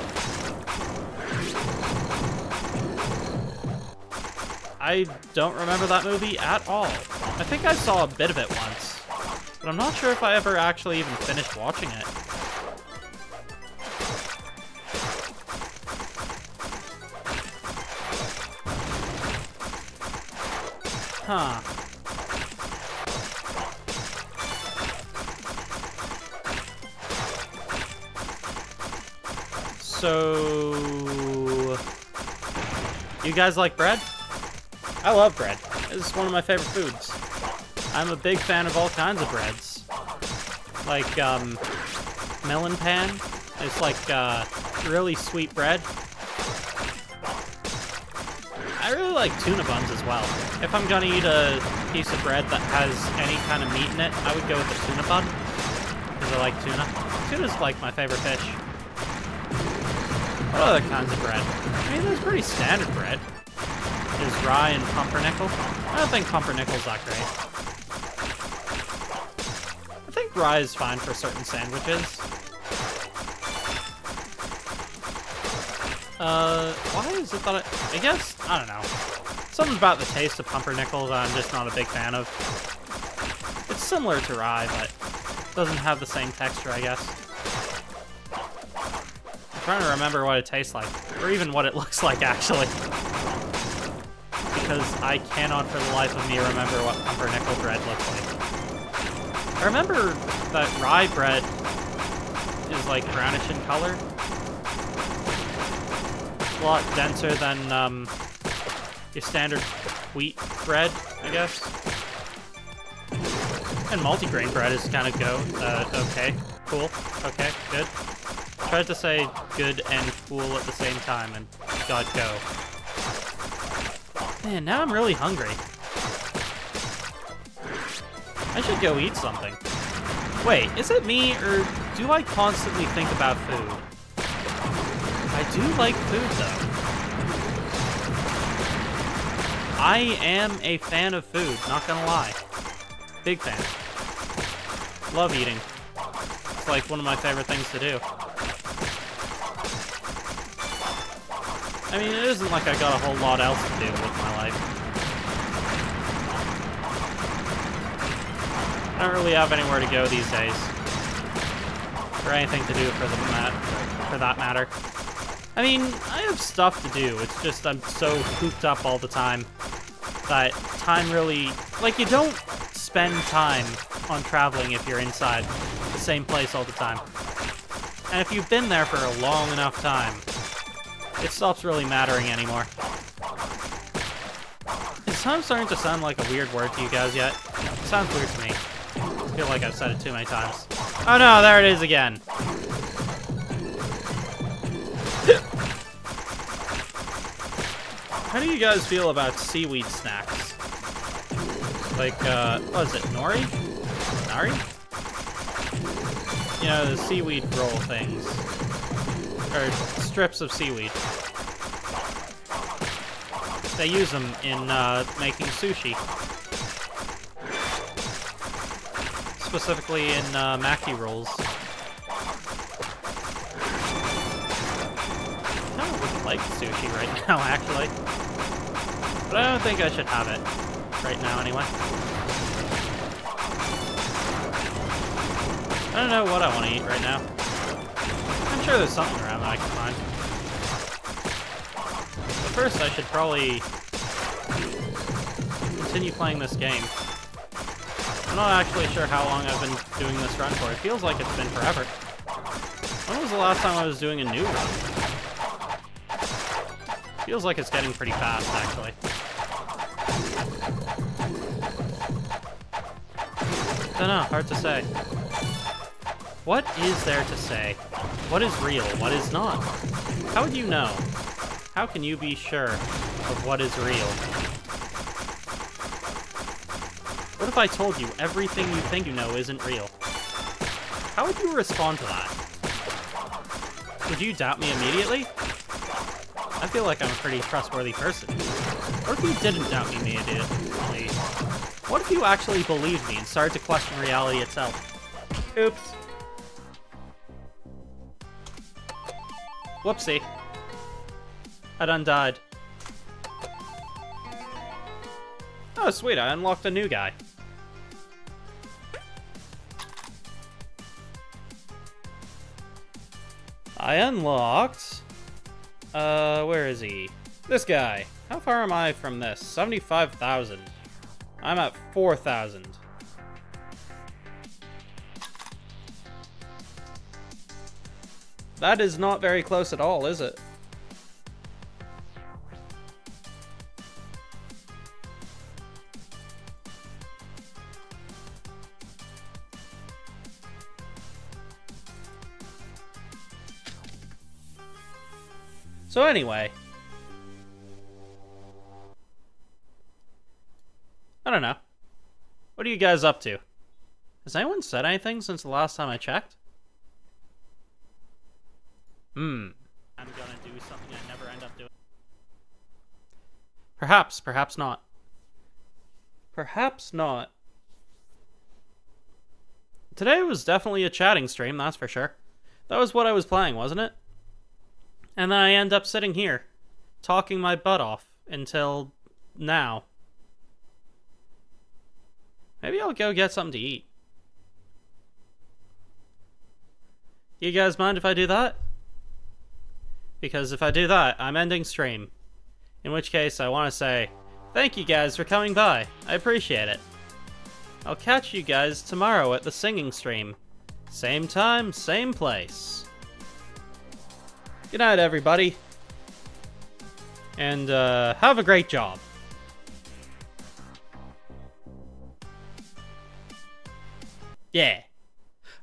A: I don't remember that movie at all. I think I saw a bit of it once, but I'm not sure if I ever actually even finished watching it. Huh. So, you guys like bread? I love bread. It's one of my favorite foods. I'm a big fan of all kinds of breads. Like, melon pan. It's like, really sweet bread. I really like tuna buns as well. If I'm gonna eat a piece of bread that has any kind of meat in it, I would go with the tuna bun. Because I like tuna. Tuna's like my favorite fish. What other kinds of bread? I mean, there's pretty standard bread. There's rye and pumpernickel. I don't think pumpernickel's that great. I think rye is fine for certain sandwiches. Why is it that I guess, I don't know. Something about the taste of pumpernickel that I'm just not a big fan of. It's similar to rye, but doesn't have the same texture, I guess. I'm trying to remember what it tastes like, or even what it looks like, actually. Because I cannot for the life of me remember what pumpernickel bread looks like. I remember that rye bread is like brownish in color. A lot denser than your standard wheat bread, I guess. And multigrain bread is kind of okay, cool, okay, good. Tried to say good and cool at the same time and got go. Man, now I'm really hungry. I should go eat something. Wait, is it me, or do I constantly think about food? I do like food, though. I am a fan of food, not gonna lie. Big fan. Love eating. It's like one of my favorite things to do. I mean, it isn't like I got a whole lot else to do with my life. I don't really have anywhere to go these days. Or anything to do for that matter. I mean, I have stuff to do, it's just I'm so cooped up all the time that time really... Like, you don't spend time on traveling if you're inside the same place all the time. And if you've been there for a long enough time, it stops really mattering anymore. Is time starting to sound like a weird word to you guys yet? It sounds weird to me. I feel like I've said it too many times. Oh no, there it is again! How do you guys feel about seaweed snacks? Like, what is it, nori? Nari? You know, the seaweed roll things. Or strips of seaweed. They use them in, making sushi. Specifically in, maki rolls. I don't really like sushi right now, actually. But I don't think I should have it. Right now, anyway. I don't know what I want to eat right now. I'm sure there's something around that I can find. But first, I should probably continue playing this game. I'm not actually sure how long I've been doing this run for. It feels like it's been forever. When was the last time I was doing a new run? Feels like it's getting pretty fast, actually. Dunno, hard to say. What is there to say? What is real? What is not? How would you know? How can you be sure of what is real? What if I told you everything you think you know isn't real? How would you respond to that? Would you doubt me immediately? I feel like I'm a pretty trustworthy person. What if you didn't doubt me immediately? What if you actually believed me and started to question reality itself? Oops. Whoopsie. I done died. Oh, sweet, I unlocked a new guy. I unlocked... where is he? This guy. How far am I from this? 75,000. I'm at 4,000. That is not very close at all, is it? So anyway, I don't know. What are you guys up to? Has anyone said anything since the last time I checked? I'm gonna do something I never end up doing. Perhaps not. Perhaps not. Today was definitely a chatting stream, that's for sure. That was what I was playing, wasn't it? And then I end up sitting here, talking my butt off until now. Maybe I'll go get something to eat. You guys mind if I do that? Because if I do that, I'm ending stream. In which case, I want to say, thank you guys for coming by. I appreciate it. I'll catch you guys tomorrow at the singing stream. Same time, same place. Good night, everybody. And, have a great job. Yeah.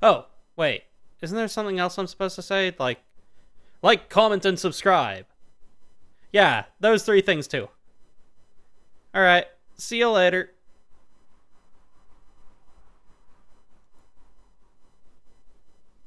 A: Oh, wait. Isn't there something else I'm supposed to say? Like, comment, and subscribe. Yeah, those three things too. Alright, see you later.